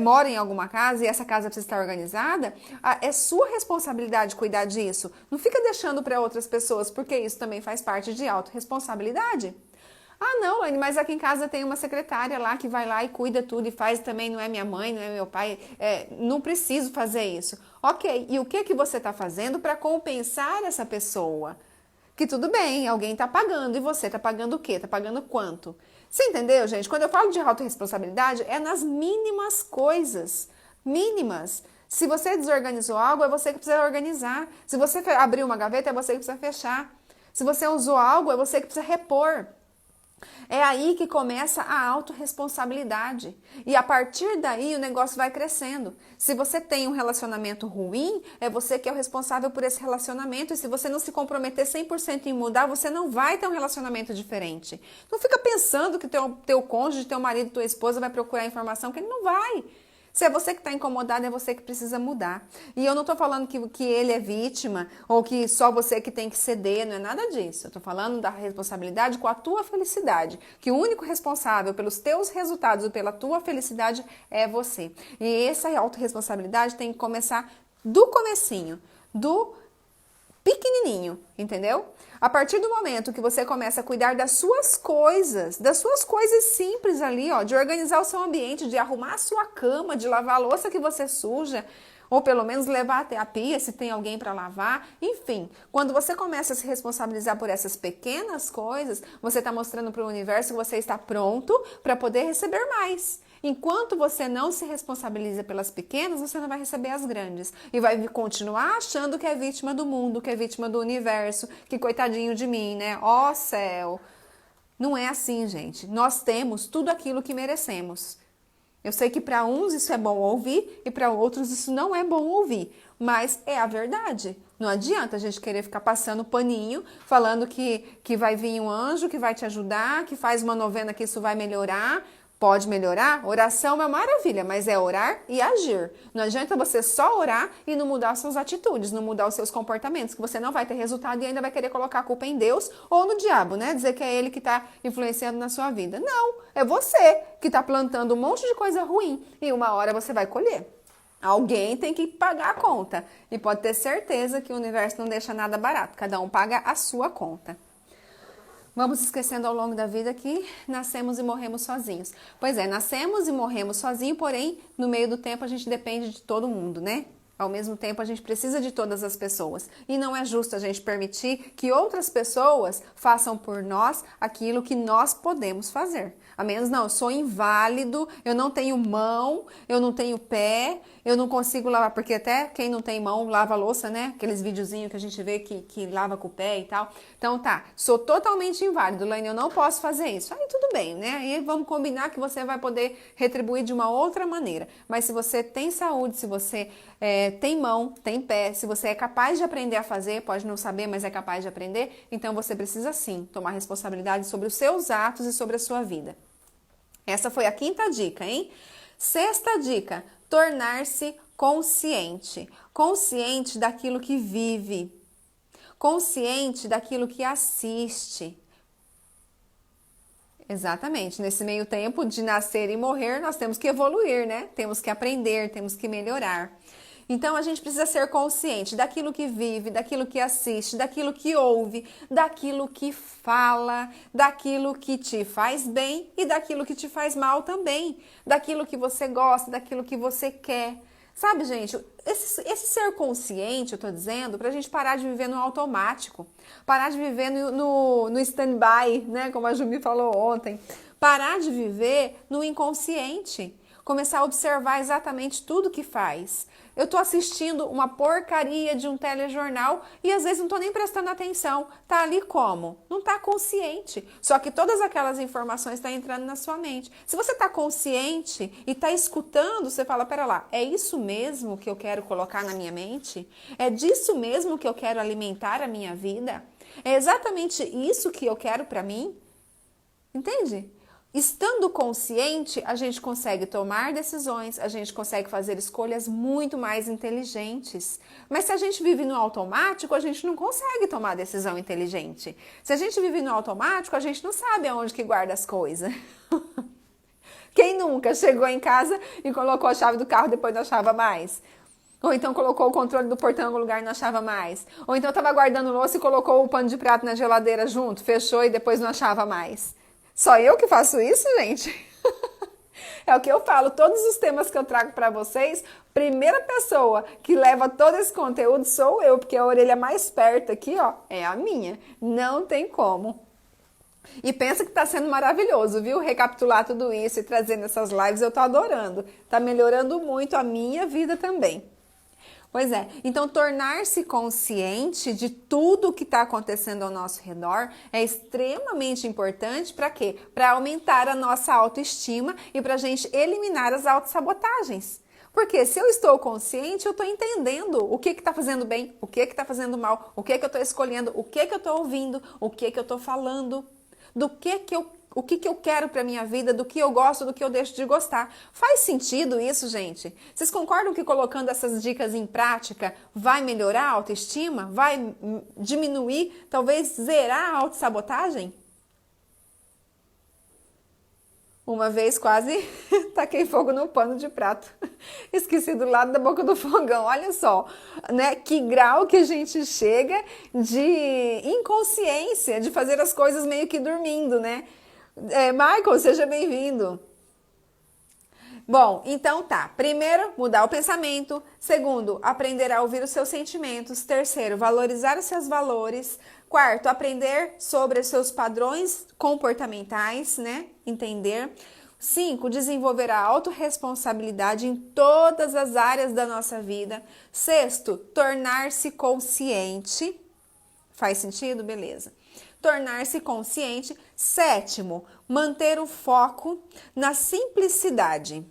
mora em alguma casa e essa casa precisa estar organizada, é sua responsabilidade cuidar disso. Não fica deixando para outras pessoas, porque isso também faz parte de autorresponsabilidade. Ah, não, Laine, mas aqui em casa tem uma secretária lá que vai lá e cuida tudo e faz também, não é minha mãe, não é meu pai, não preciso fazer isso. Ok, e o que você está fazendo para compensar essa pessoa? Que tudo bem, alguém está pagando e você está pagando o quê? Está pagando quanto? Você entendeu, gente? Quando eu falo de autorresponsabilidade, é nas mínimas coisas, mínimas. Se você desorganizou algo, é você que precisa organizar. Se você abriu uma gaveta, é você que precisa fechar. Se você usou algo, é você que precisa repor. É aí que começa a autorresponsabilidade. E a partir daí o negócio vai crescendo. Se você tem um relacionamento ruim, é você que é o responsável por esse relacionamento. E se você não se comprometer 100% em mudar, você não vai ter um relacionamento diferente. Não fica pensando que teu cônjuge, teu marido, tua esposa vai procurar informação, que ele não vai. Se é você que está incomodado, é você que precisa mudar. E eu não estou falando que ele é vítima ou que só você que tem que ceder, não é nada disso. Eu estou falando da responsabilidade com a tua felicidade, que o único responsável pelos teus resultados e pela tua felicidade é você. E essa autorresponsabilidade tem que começar do comecinho, do pequenininho, entendeu? A partir do momento que você começa a cuidar das suas coisas simples ali, ó, de organizar o seu ambiente, de arrumar a sua cama, de lavar a louça que você suja, ou pelo menos levar até a pia se tem alguém para lavar, enfim. Quando você começa a se responsabilizar por essas pequenas coisas, você está mostrando para o universo que você está pronto para poder receber mais. Enquanto você não se responsabiliza pelas pequenas, você não vai receber as grandes. E vai continuar achando que é vítima do mundo, que é vítima do universo, que coitadinho de mim, né? Ó céu! Não é assim, gente. Nós temos tudo aquilo que merecemos. Eu sei que para uns isso é bom ouvir e para outros isso não é bom ouvir, mas é a verdade. Não adianta a gente querer ficar passando paninho, falando que vai vir um anjo que vai te ajudar, que faz uma novena que isso vai melhorar. Pode melhorar? Oração é uma maravilha, mas é orar e agir. Não adianta você só orar e não mudar suas atitudes, não mudar os seus comportamentos, que você não vai ter resultado e ainda vai querer colocar a culpa em Deus ou no diabo, né? Dizer que é ele que está influenciando na sua vida. Não, é você que está plantando um monte de coisa ruim e uma hora você vai colher. Alguém tem que pagar a conta e pode ter certeza que o universo não deixa nada barato, cada um paga a sua conta. Vamos esquecendo ao longo da vida que nascemos e morremos sozinhos. Pois é, nascemos e morremos sozinhos, porém, no meio do tempo a gente depende de todo mundo, né? Ao mesmo tempo, a gente precisa de todas as pessoas. E não é justo a gente permitir que outras pessoas façam por nós aquilo que nós podemos fazer. A menos, não, eu sou inválido, eu não tenho mão, eu não tenho pé, eu não consigo lavar, porque até quem não tem mão lava a louça, né? Aqueles videozinhos que a gente vê que lava com o pé e tal. Então tá, sou totalmente inválido, Laine, eu não posso fazer isso. Aí tudo bem, né? Aí vamos combinar que você vai poder retribuir de uma outra maneira. Mas se você tem saúde, se você tem mão, tem pé, se você é capaz de aprender a fazer, pode não saber, mas é capaz de aprender, então você precisa sim tomar responsabilidade sobre os seus atos e sobre a sua vida. Essa foi a quinta dica, hein? Sexta dica, tornar-se consciente. Consciente daquilo que vive. Consciente daquilo que assiste. Exatamente. Nesse meio tempo de nascer e morrer, nós temos que evoluir, né? Temos que aprender, temos que melhorar. Então, a gente precisa ser consciente daquilo que vive, daquilo que assiste, daquilo que ouve, daquilo que fala, daquilo que te faz bem e daquilo que te faz mal também, daquilo que você gosta, daquilo que você quer, Sabe, gente, esse ser consciente, eu tô dizendo, pra gente parar de viver no automático, parar de viver no stand-by, né, como a Ju me falou ontem, parar de viver no inconsciente, começar a observar exatamente tudo que faz. Eu tô assistindo uma porcaria de um telejornal e às vezes não tô nem prestando atenção. Tá ali como? Não tá consciente. Só que todas aquelas informações estão entrando na sua mente. Se você tá consciente e tá escutando, você fala, pera lá, é isso mesmo que eu quero colocar na minha mente? É disso mesmo que eu quero alimentar a minha vida? É exatamente isso que eu quero para mim? Entende? Estando consciente, a gente consegue tomar decisões, a gente consegue fazer escolhas muito mais inteligentes. Mas se a gente vive no automático, a gente não consegue tomar decisão inteligente. Se a gente vive no automático, a gente não sabe aonde que guarda as coisas. Quem nunca chegou em casa e colocou a chave do carro e depois não achava mais? Ou então colocou o controle do portão em algum lugar e não achava mais? Ou então estava guardando louça e colocou o pano de prato na geladeira junto, fechou e depois não achava mais? Só eu que faço isso, gente? É o que eu falo, todos os temas que eu trago para vocês, primeira pessoa que leva todo esse conteúdo sou eu, porque a orelha mais perto aqui, ó, é a minha. Não tem como. E pensa que tá sendo maravilhoso, viu? Recapitular tudo isso e trazendo essas lives, eu tô adorando. Tá melhorando muito a minha vida também. Pois é, então tornar-se consciente de tudo o que está acontecendo ao nosso redor é extremamente importante para quê? Para aumentar a nossa autoestima e para a gente eliminar as autossabotagens. Porque se eu estou consciente, eu estou entendendo o que está fazendo bem, o que está fazendo mal, o que eu estou escolhendo, o que eu estou ouvindo, o que eu estou falando, o que eu quero para minha vida, do que eu gosto, do que eu deixo de gostar. Faz sentido isso, gente? Vocês concordam que colocando essas dicas em prática vai melhorar a autoestima? Vai diminuir, talvez zerar a autossabotagem? Uma vez quase taquei fogo no pano de prato. Esqueci do lado da boca do fogão. Olha só, né? Que grau que a gente chega de inconsciência, de fazer as coisas meio que dormindo, né? Michael, seja bem-vindo. Bom, então tá. Primeiro, mudar o pensamento. Segundo, aprender a ouvir os seus sentimentos. Terceiro, valorizar os seus valores. Quarto, aprender sobre os seus padrões comportamentais, né? Entender. 5, desenvolver a autorresponsabilidade em todas as áreas da nossa vida. Sexto, tornar-se consciente. Faz sentido? Beleza. Tornar-se consciente. Sétimo, manter o foco na simplicidade.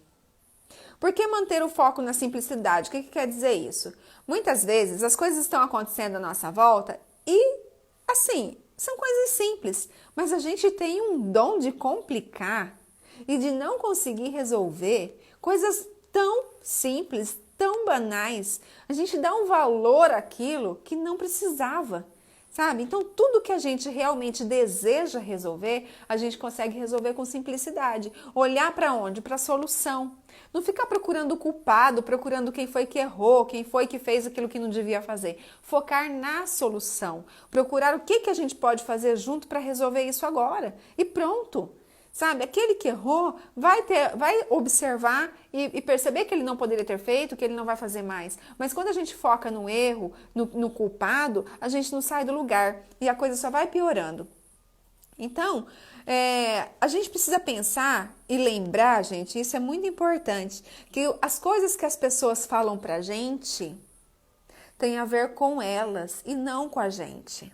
Por que manter o foco na simplicidade? O que quer dizer isso? Muitas vezes as coisas estão acontecendo à nossa volta e, assim, são coisas simples, mas a gente tem um dom de complicar e de não conseguir resolver coisas tão simples, tão banais. A gente dá um valor àquilo que não precisava. Sabe? Então, tudo que a gente realmente deseja resolver, a gente consegue resolver com simplicidade. Olhar para onde? Para a solução. Não ficar procurando o culpado, procurando quem foi que errou, quem foi que fez aquilo que não devia fazer. Focar na solução. Procurar o que a gente pode fazer junto para resolver isso agora. E pronto. Sabe, aquele que errou vai observar e perceber que ele não poderia ter feito, que ele não vai fazer mais. Mas quando a gente foca no erro, no culpado, a gente não sai do lugar e a coisa só vai piorando. Então, a gente precisa pensar e lembrar, gente, isso é muito importante, que as coisas que as pessoas falam pra gente têm a ver com elas e não com a gente.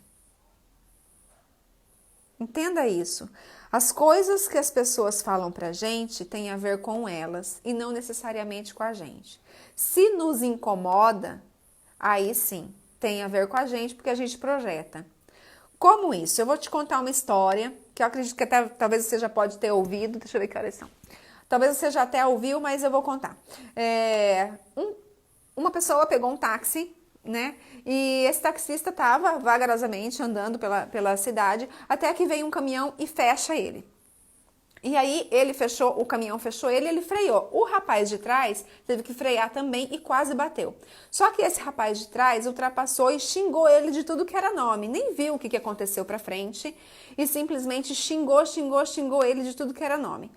Entenda isso. As coisas que as pessoas falam pra gente têm a ver com elas e não necessariamente com a gente. Se nos incomoda, aí sim, tem a ver com a gente porque a gente projeta. Como isso? Eu vou te contar uma história que eu acredito que até, talvez você já pode ter ouvido. Deixa eu ver que horas são. Talvez você já até ouviu, mas eu vou contar. Uma pessoa pegou um táxi, né? E esse taxista estava vagarosamente andando pela cidade, até que veio um caminhão e fecha ele. E aí o caminhão fechou ele freou. O rapaz de trás teve que frear também e quase bateu. Só que esse rapaz de trás ultrapassou e xingou ele de tudo que era nome. Nem viu o que aconteceu pra frente e simplesmente xingou ele de tudo que era nome.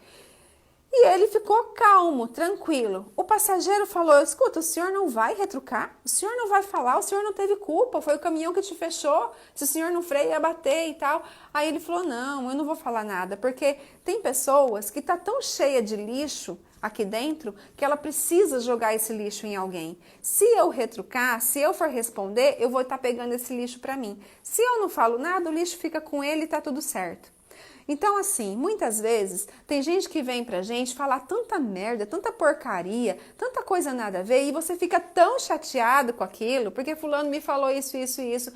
E ele ficou calmo, tranquilo. O passageiro falou: escuta, o senhor não vai retrucar? O senhor não vai falar? O senhor não teve culpa? Foi o caminhão que te fechou? Se o senhor não freia, ia bater e tal. Aí ele falou: não, eu não vou falar nada, porque tem pessoas que tá tão cheia de lixo aqui dentro que ela precisa jogar esse lixo em alguém. Se eu retrucar, se eu for responder, eu vou estar pegando esse lixo para mim. Se eu não falo nada, o lixo fica com ele e tá tudo certo. Então, assim, muitas vezes tem gente que vem pra gente falar tanta merda, tanta porcaria, tanta coisa nada a ver, e você fica tão chateado com aquilo, porque fulano me falou isso, isso e isso.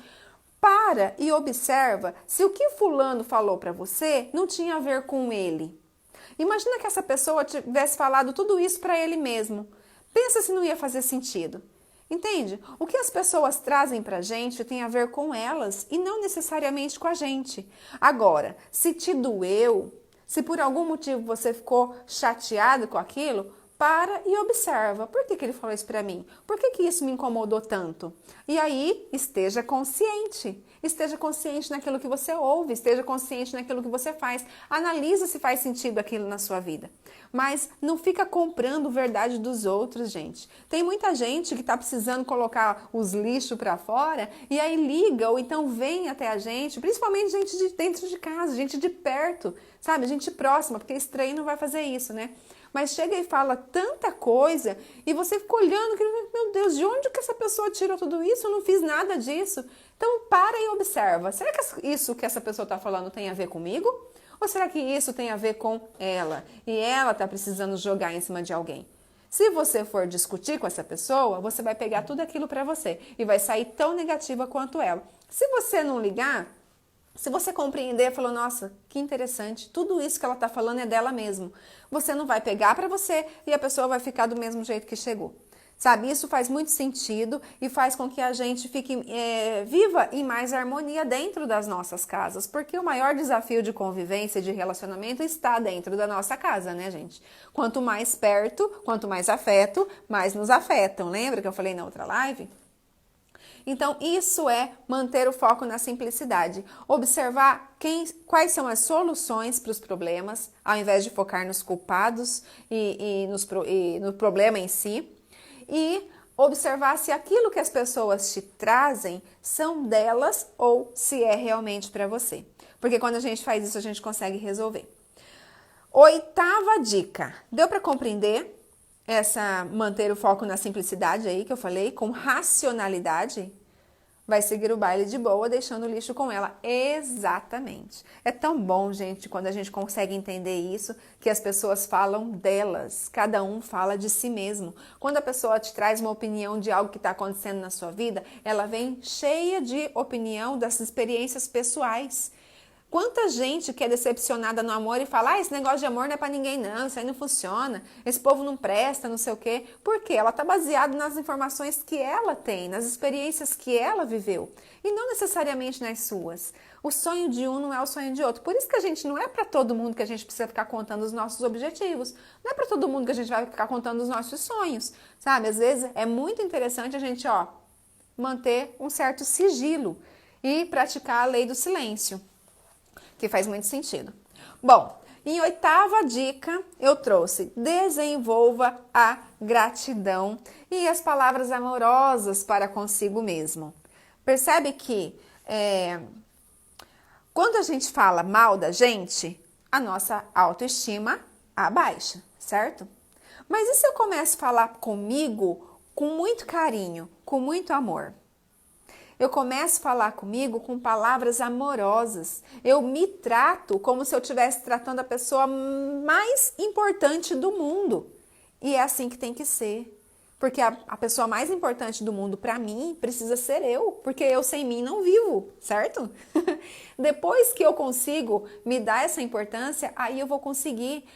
Para e observa se o que fulano falou pra você não tinha a ver com ele. Imagina que essa pessoa tivesse falado tudo isso pra ele mesmo. Pensa se não ia fazer sentido. Entende? O que as pessoas trazem pra gente tem a ver com elas e não necessariamente com a gente. Agora, se te doeu, se por algum motivo você ficou chateado com aquilo, para e observa. Por que ele falou isso pra mim? Por que isso me incomodou tanto? E aí, esteja consciente. Esteja consciente naquilo que você ouve, esteja consciente naquilo que você faz. Analisa se faz sentido aquilo na sua vida. Mas não fica comprando verdade dos outros, gente. Tem muita gente que está precisando colocar os lixos para fora e aí liga ou então vem até a gente, principalmente gente de dentro de casa, gente de perto, sabe? Gente próxima, porque estranho não vai fazer isso, né? Mas chega e fala tanta coisa e você fica olhando, meu Deus, de onde que essa pessoa tirou tudo isso? Eu não fiz nada disso. Então para e observa. Será que isso que essa pessoa está falando tem a ver comigo? Ou será que isso tem a ver com ela? E ela está precisando jogar em cima de alguém? Se você for discutir com essa pessoa, você vai pegar tudo aquilo para você e vai sair tão negativa quanto ela. Se você não ligar, se você compreender e falar, nossa, que interessante, tudo isso que ela está falando é dela mesmo. Você não vai pegar para você e a pessoa vai ficar do mesmo jeito que chegou. Sabe, isso faz muito sentido e faz com que a gente fique viva em mais harmonia dentro das nossas casas, porque o maior desafio de convivência e de relacionamento está dentro da nossa casa, né, gente? Quanto mais perto, quanto mais afeto, mais nos afetam. Lembra que eu falei na outra live? Então, isso é manter o foco na simplicidade. Observar quais são as soluções para os problemas, ao invés de focar nos culpados e no problema em si. E observar se aquilo que as pessoas te trazem são delas ou se é realmente para você. Porque quando a gente faz isso, a gente consegue resolver. 8ª dica. Deu para compreender manter o foco na simplicidade aí que eu falei, com racionalidade? Vai seguir o baile de boa, deixando o lixo com ela. Exatamente. É tão bom, gente, quando a gente consegue entender isso, que as pessoas falam delas. Cada um fala de si mesmo. Quando a pessoa te traz uma opinião de algo que está acontecendo na sua vida, ela vem cheia de opinião das experiências pessoais. Quanta gente que é decepcionada no amor e fala, esse negócio de amor não é pra ninguém não, isso aí não funciona, esse povo não presta, não sei o quê. Por quê? Ela tá baseada nas informações que ela tem, nas experiências que ela viveu, e não necessariamente nas suas. O sonho de um não é o sonho de outro. Por isso que a gente não é pra todo mundo que a gente precisa ficar contando os nossos objetivos. Não é pra todo mundo que a gente vai ficar contando os nossos sonhos, sabe? Às vezes é muito interessante a gente, manter um certo sigilo e praticar a lei do silêncio, que faz muito sentido. Bom, em 8ª dica eu trouxe: desenvolva a gratidão e as palavras amorosas para consigo mesmo. Percebe que quando a gente fala mal da gente, a nossa autoestima abaixa, certo? Mas e se eu começo a falar comigo com muito carinho, com muito amor? Eu começo a falar comigo com palavras amorosas. Eu me trato como se eu estivesse tratando a pessoa mais importante do mundo. E é assim que tem que ser. Porque a pessoa mais importante do mundo para mim precisa ser eu. Porque eu sem mim não vivo, certo? Depois que eu consigo me dar essa importância, aí eu vou conseguir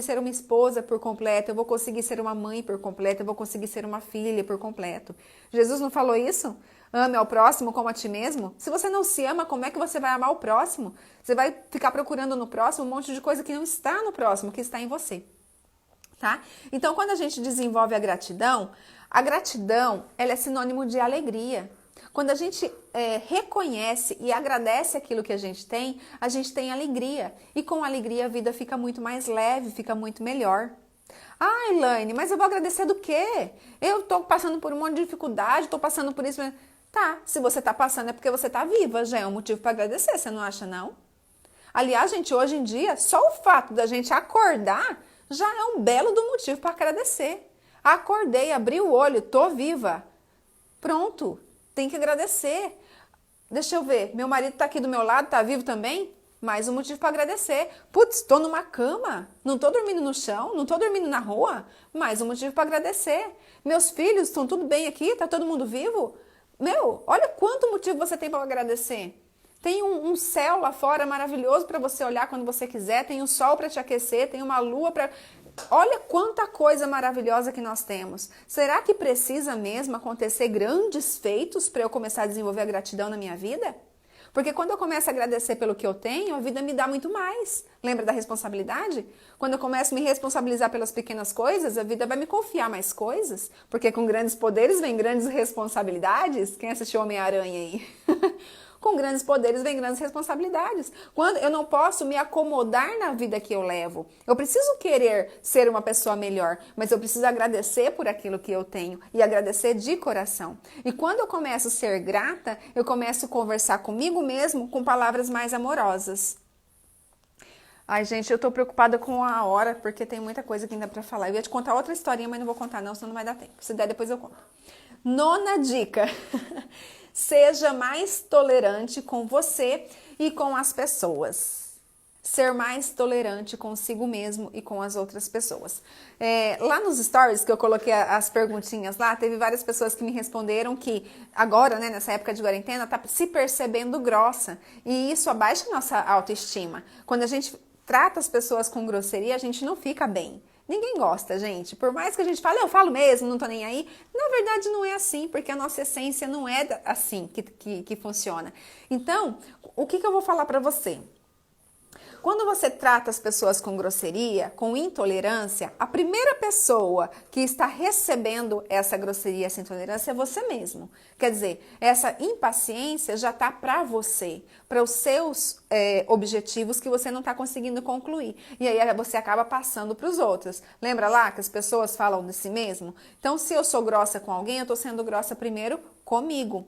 ser uma esposa por completo, eu vou conseguir ser uma mãe por completo, eu vou conseguir ser uma filha por completo. Jesus não falou isso? Ame ao próximo como a ti mesmo? Se você não se ama, como é que você vai amar o próximo? Você vai ficar procurando no próximo um monte de coisa que não está no próximo, que está em você. Tá? Então, quando a gente desenvolve a gratidão, ela é sinônimo de alegria. Quando a gente reconhece e agradece aquilo que a gente tem alegria. E com alegria a vida fica muito mais leve, fica muito melhor. Ah, Elaine, mas eu vou agradecer do quê? Eu tô passando por um monte de dificuldade, tô passando por isso. Tá, se você tá passando é porque você tá viva, já é um motivo para agradecer, você não acha não? Aliás, gente, hoje em dia, só o fato da gente acordar já é um belo do motivo para agradecer. Acordei, abri o olho, tô viva. Pronto, tem que agradecer. Deixa eu ver, meu marido tá aqui do meu lado, tá vivo também? Mais um motivo para agradecer. Putz, tô numa cama, não tô dormindo no chão, não tô dormindo na rua. Mais um motivo para agradecer. Meus filhos estão tudo bem aqui, tá todo mundo vivo? Meu, olha quanto motivo você tem para agradecer. Tem um céu lá fora maravilhoso para você olhar quando você quiser, tem um sol para te aquecer, tem uma lua para... Olha quanta coisa maravilhosa que nós temos. Será que precisa mesmo acontecer grandes feitos para eu começar a desenvolver a gratidão na minha vida? Porque quando eu começo a agradecer pelo que eu tenho, a vida me dá muito mais. Lembra da responsabilidade? Quando eu começo a me responsabilizar pelas pequenas coisas, a vida vai me confiar mais coisas. Porque com grandes poderes vem grandes responsabilidades. Quem assistiu Homem-Aranha aí? Com grandes poderes vem grandes responsabilidades. Quando eu não posso me acomodar na vida que eu levo. Eu preciso querer ser uma pessoa melhor, mas eu preciso agradecer por aquilo que eu tenho e agradecer de coração. E quando eu começo a ser grata, eu começo a conversar comigo mesmo com palavras mais amorosas. Ai, gente, eu tô preocupada com a hora, porque tem muita coisa que ainda pra falar. Eu ia te contar outra historinha, mas não vou contar não, senão não vai dar tempo. Se der, depois eu conto. Nona dica. Seja mais tolerante com você e com as pessoas. Ser mais tolerante consigo mesmo e com as outras pessoas. Lá nos stories que eu coloquei as perguntinhas lá, teve várias pessoas que me responderam que agora, né, nessa época de quarentena, tá se percebendo grossa. E isso abaixa a nossa autoestima. Quando a gente trata as pessoas com grosseria, a gente não fica bem. Ninguém gosta, gente. Por mais que a gente fale, eu falo mesmo, não tô nem aí. Na verdade, não é assim, porque a nossa essência não é assim que funciona. Então, o que eu vou falar pra você? Quando você trata as pessoas com grosseria, com intolerância, a primeira pessoa que está recebendo essa grosseria, essa intolerância é você mesmo. Quer dizer, essa impaciência já está para você, para os seus objetivos que você não está conseguindo concluir. E aí você acaba passando para os outros. Lembra lá que as pessoas falam de si mesmo? Então, se eu sou grossa com alguém, eu estou sendo grossa primeiro comigo,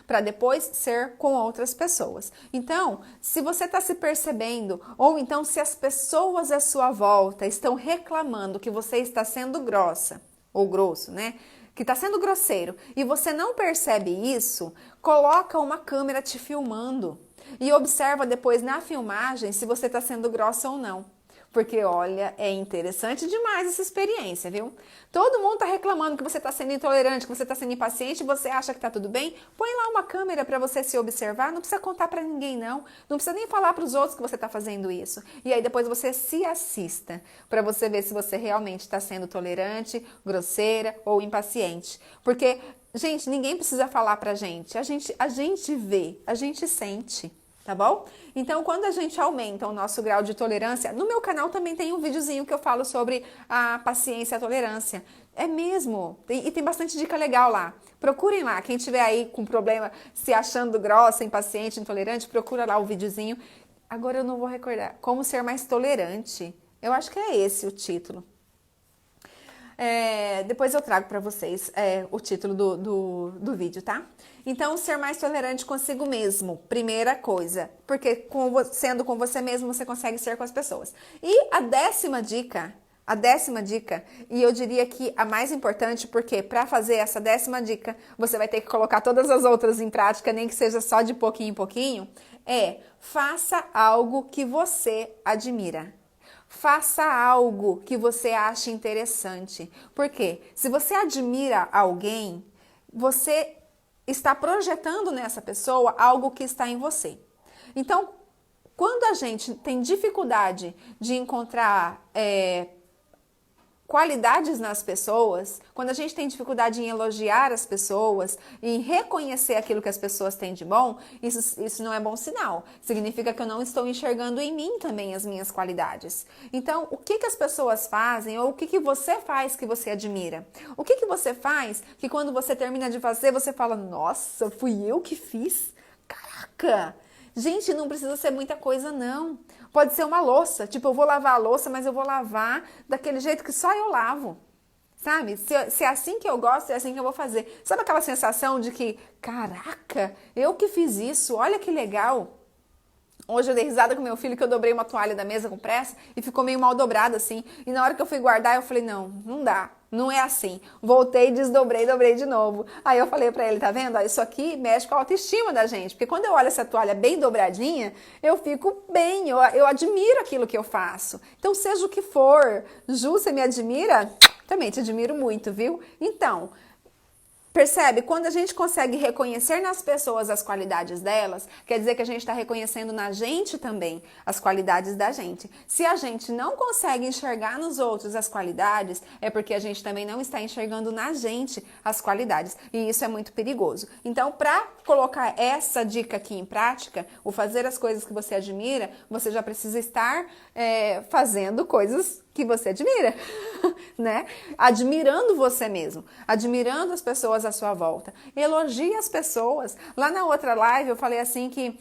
para depois ser com outras pessoas. Então, se você está se percebendo, ou então se as pessoas à sua volta estão reclamando que você está sendo grossa, ou grosso, né? Que está sendo grosseiro, e você não percebe isso, coloca uma câmera te filmando e observa depois na filmagem se você está sendo grossa ou não. Porque, olha, é interessante demais essa experiência, viu? Todo mundo tá reclamando que você tá sendo intolerante, que você tá sendo impaciente, você acha que tá tudo bem? Põe lá uma câmera para você se observar, não precisa contar para ninguém não. Não precisa nem falar para os outros que você tá fazendo isso. E aí depois você se assista para você ver se você realmente está sendo tolerante, grosseira ou impaciente. Porque, gente, ninguém precisa falar pra gente. A gente vê, a gente sente. Tá bom? Então, quando a gente aumenta o nosso grau de tolerância, no meu canal também tem um videozinho que eu falo sobre a paciência e a tolerância. É mesmo, e tem bastante dica legal lá. Procurem lá, quem tiver aí com problema, se achando grossa, impaciente, intolerante, procura lá o videozinho. Agora eu não vou recordar. Como ser mais tolerante. Eu acho que é esse o título. Depois eu trago para vocês o título do vídeo, tá? Então, ser mais tolerante consigo mesmo, primeira coisa. Porque sendo com você mesmo, você consegue ser com as pessoas. E a décima dica, e eu diria que a mais importante, porque para fazer essa décima dica, você vai ter que colocar todas as outras em prática, nem que seja só de pouquinho em pouquinho, faça algo que você admira. Faça algo que você ache interessante. Por quê? Se você admira alguém, você está projetando nessa pessoa algo que está em você. Então, quando a gente tem dificuldade de encontrar qualidades nas pessoas, quando a gente tem dificuldade em elogiar as pessoas, em reconhecer aquilo que as pessoas têm de bom, isso não é bom sinal. Significa que eu não estou enxergando em mim também as minhas qualidades. Então, o que as pessoas fazem ou o que você faz que você admira? O que você faz que quando você termina de fazer, você fala, nossa, fui eu que fiz? Caraca! Gente, não precisa ser muita coisa, não. Pode ser uma louça. Tipo, eu vou lavar a louça, mas eu vou lavar daquele jeito que só eu lavo. Sabe? Se é assim que eu gosto, é assim que eu vou fazer. Sabe aquela sensação de que, caraca, eu que fiz isso, olha que legal. Hoje eu dei risada com meu filho que eu dobrei uma toalha da mesa com pressa e ficou meio mal dobrada assim. E na hora que eu fui guardar, eu falei, não dá. Não é assim. Voltei, desdobrei, dobrei de novo. Aí eu falei pra ele, tá vendo? Ó, isso aqui mexe com a autoestima da gente. Porque quando eu olho essa toalha bem dobradinha, eu fico bem, eu admiro aquilo que eu faço. Então, seja o que for. Ju, você me admira? Também te admiro muito, viu? Então, percebe? Quando a gente consegue reconhecer nas pessoas as qualidades delas, quer dizer que a gente está reconhecendo na gente também as qualidades da gente. Se a gente não consegue enxergar nos outros as qualidades, é porque a gente também não está enxergando na gente as qualidades. E isso é muito perigoso. Então, para colocar essa dica aqui em prática, o fazer as coisas que você admira, você já precisa estar fazendo coisas que você admira, né? Admirando você mesmo, admirando as pessoas à sua volta. Elogie as pessoas. Lá na outra live eu falei assim que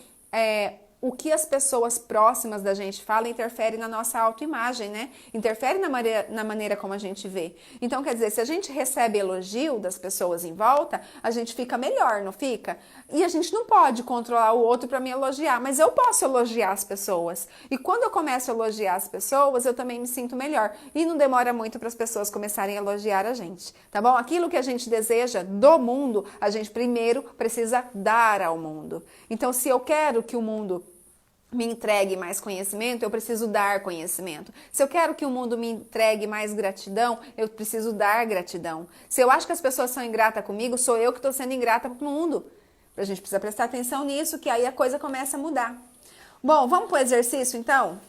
o que as pessoas próximas da gente falam interfere na nossa autoimagem, né? Interfere na maneira como a gente vê. Então, quer dizer, se a gente recebe elogio das pessoas em volta, a gente fica melhor, não fica? E a gente não pode controlar o outro para me elogiar, mas eu posso elogiar as pessoas. E quando eu começo a elogiar as pessoas, eu também me sinto melhor. E não demora muito para as pessoas começarem a elogiar a gente, tá bom? Aquilo que a gente deseja do mundo, a gente primeiro precisa dar ao mundo. Então, se eu quero que o mundo me entregue mais conhecimento, eu preciso dar conhecimento. Se eu quero que o mundo me entregue mais gratidão, eu preciso dar gratidão. Se eu acho que as pessoas são ingratas comigo, sou eu que estou sendo ingrata com o mundo. A gente precisa prestar atenção nisso, que aí a coisa começa a mudar. Bom, vamos para o exercício então?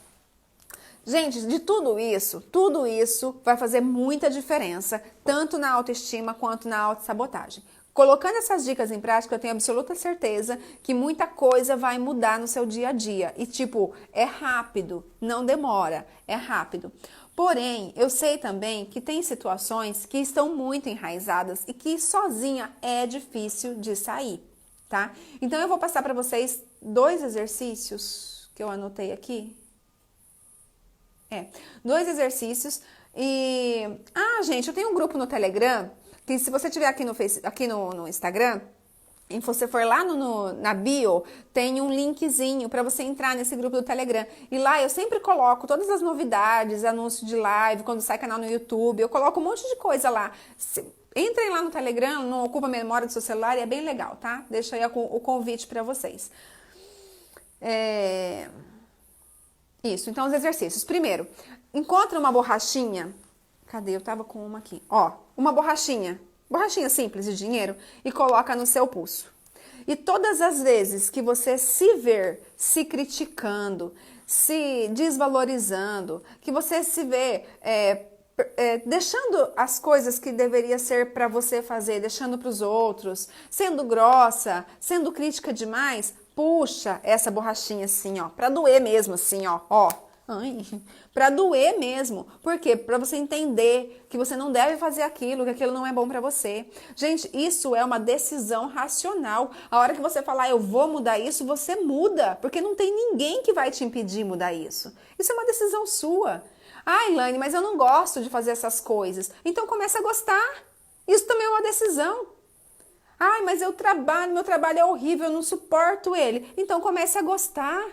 Gente, de tudo isso vai fazer muita diferença, tanto na autoestima quanto na autossabotagem. Colocando essas dicas em prática, eu tenho absoluta certeza que muita coisa vai mudar no seu dia a dia. E tipo, é rápido, não demora, é rápido. Porém, eu sei também que tem situações que estão muito enraizadas e que sozinha é difícil de sair, tá? Então eu vou passar para vocês 2 exercícios que eu anotei aqui. 2 exercícios e... gente, eu tenho um grupo no Telegram que se você tiver aqui no Instagram, e você for lá na bio, tem um linkzinho para você entrar nesse grupo do Telegram. E lá eu sempre coloco todas as novidades, anúncio de live, quando sai canal no YouTube, eu coloco um monte de coisa lá. Entrem lá no Telegram, não ocupa a memória do seu celular e é bem legal, tá? Deixa aí o convite para vocês. Isso, então os exercícios. Primeiro, encontra uma borrachinha. Cadê? Eu tava com uma aqui. Ó, uma borrachinha simples de dinheiro e coloca no seu pulso. E todas as vezes que você se ver se criticando, se desvalorizando, que você se vê deixando as coisas que deveria ser para você fazer, deixando para os outros, sendo grossa, sendo crítica demais, puxa essa borrachinha assim, ó, para doer mesmo assim, ó. Para doer mesmo. Por quê? Para você entender que você não deve fazer aquilo, que aquilo não é bom para você. Gente, isso é uma decisão racional. A hora que você falar, eu vou mudar isso, você muda. Porque não tem ninguém que vai te impedir mudar isso. Isso é uma decisão sua. Elaine, mas eu não gosto de fazer essas coisas. Então comece a gostar. Isso também é uma decisão. Mas meu trabalho é horrível, eu não suporto ele. Então comece a gostar.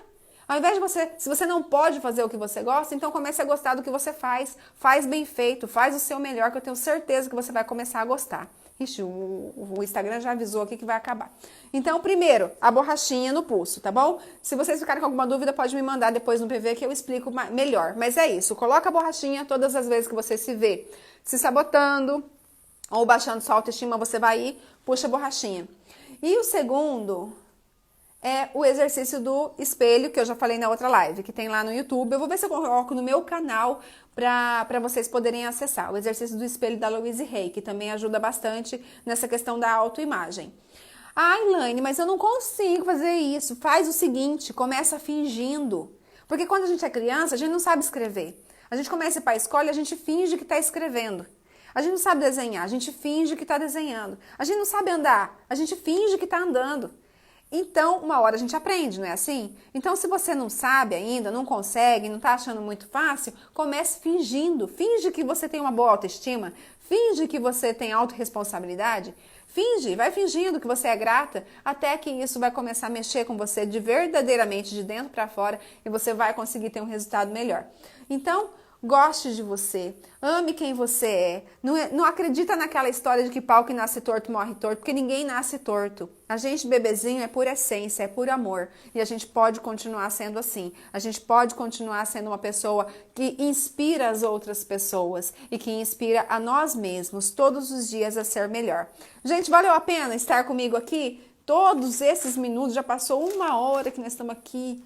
Ao invés de se você não pode fazer o que você gosta, então comece a gostar do que você faz. Faz bem feito, faz o seu melhor, que eu tenho certeza que você vai começar a gostar. Ixi, o Instagram já avisou aqui que vai acabar. Então, primeiro, a borrachinha no pulso, tá bom? Se vocês ficarem com alguma dúvida, pode me mandar depois no PV que eu explico melhor. Mas é isso, coloca a borrachinha todas as vezes que você se vê se sabotando ou baixando sua autoestima, você vai ir, puxa a borrachinha. E o segundo é o exercício do espelho, que eu já falei na outra live, que tem lá no YouTube. Eu vou ver se eu coloco no meu canal para vocês poderem acessar. O exercício do espelho da Louise Hay, que também ajuda bastante nessa questão da autoimagem. Ah, Elaine, mas eu não consigo fazer isso. Faz o seguinte, começa fingindo. Porque quando a gente é criança, a gente não sabe escrever. A gente começa a ir para a escola e a gente finge que está escrevendo. A gente não sabe desenhar, a gente finge que está desenhando. A gente não sabe andar, a gente finge que está andando. Então, uma hora a gente aprende, não é assim? Então, se você não sabe ainda, não consegue, não está achando muito fácil, comece fingindo. Finge que você tem uma boa autoestima, finge que você tem autorresponsabilidade, finge, vai fingindo que você é grata, até que isso vai começar a mexer com você de verdadeiramente de dentro para fora e você vai conseguir ter um resultado melhor. Então, goste de você, ame quem você é. Não acredita naquela história de que pau que nasce torto morre torto, porque ninguém nasce torto. A gente, bebezinho, é por essência, é por amor. E a gente pode continuar sendo assim. A gente pode continuar sendo uma pessoa que inspira as outras pessoas e que inspira a nós mesmos todos os dias a ser melhor. Gente, valeu a pena estar comigo aqui? Todos esses minutos, já passou 1 hora que nós estamos aqui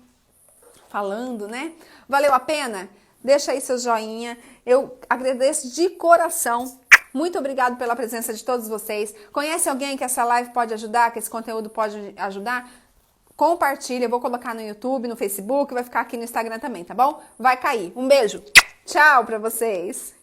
falando, né? Valeu a pena? Deixa aí seu joinha, eu agradeço de coração. Muito obrigado pela presença de todos vocês. Conhece alguém que essa live pode ajudar, que esse conteúdo pode ajudar? Compartilha, eu vou colocar no YouTube, no Facebook, vai ficar aqui no Instagram também, tá bom? Vai cair. Um beijo. Tchau pra vocês.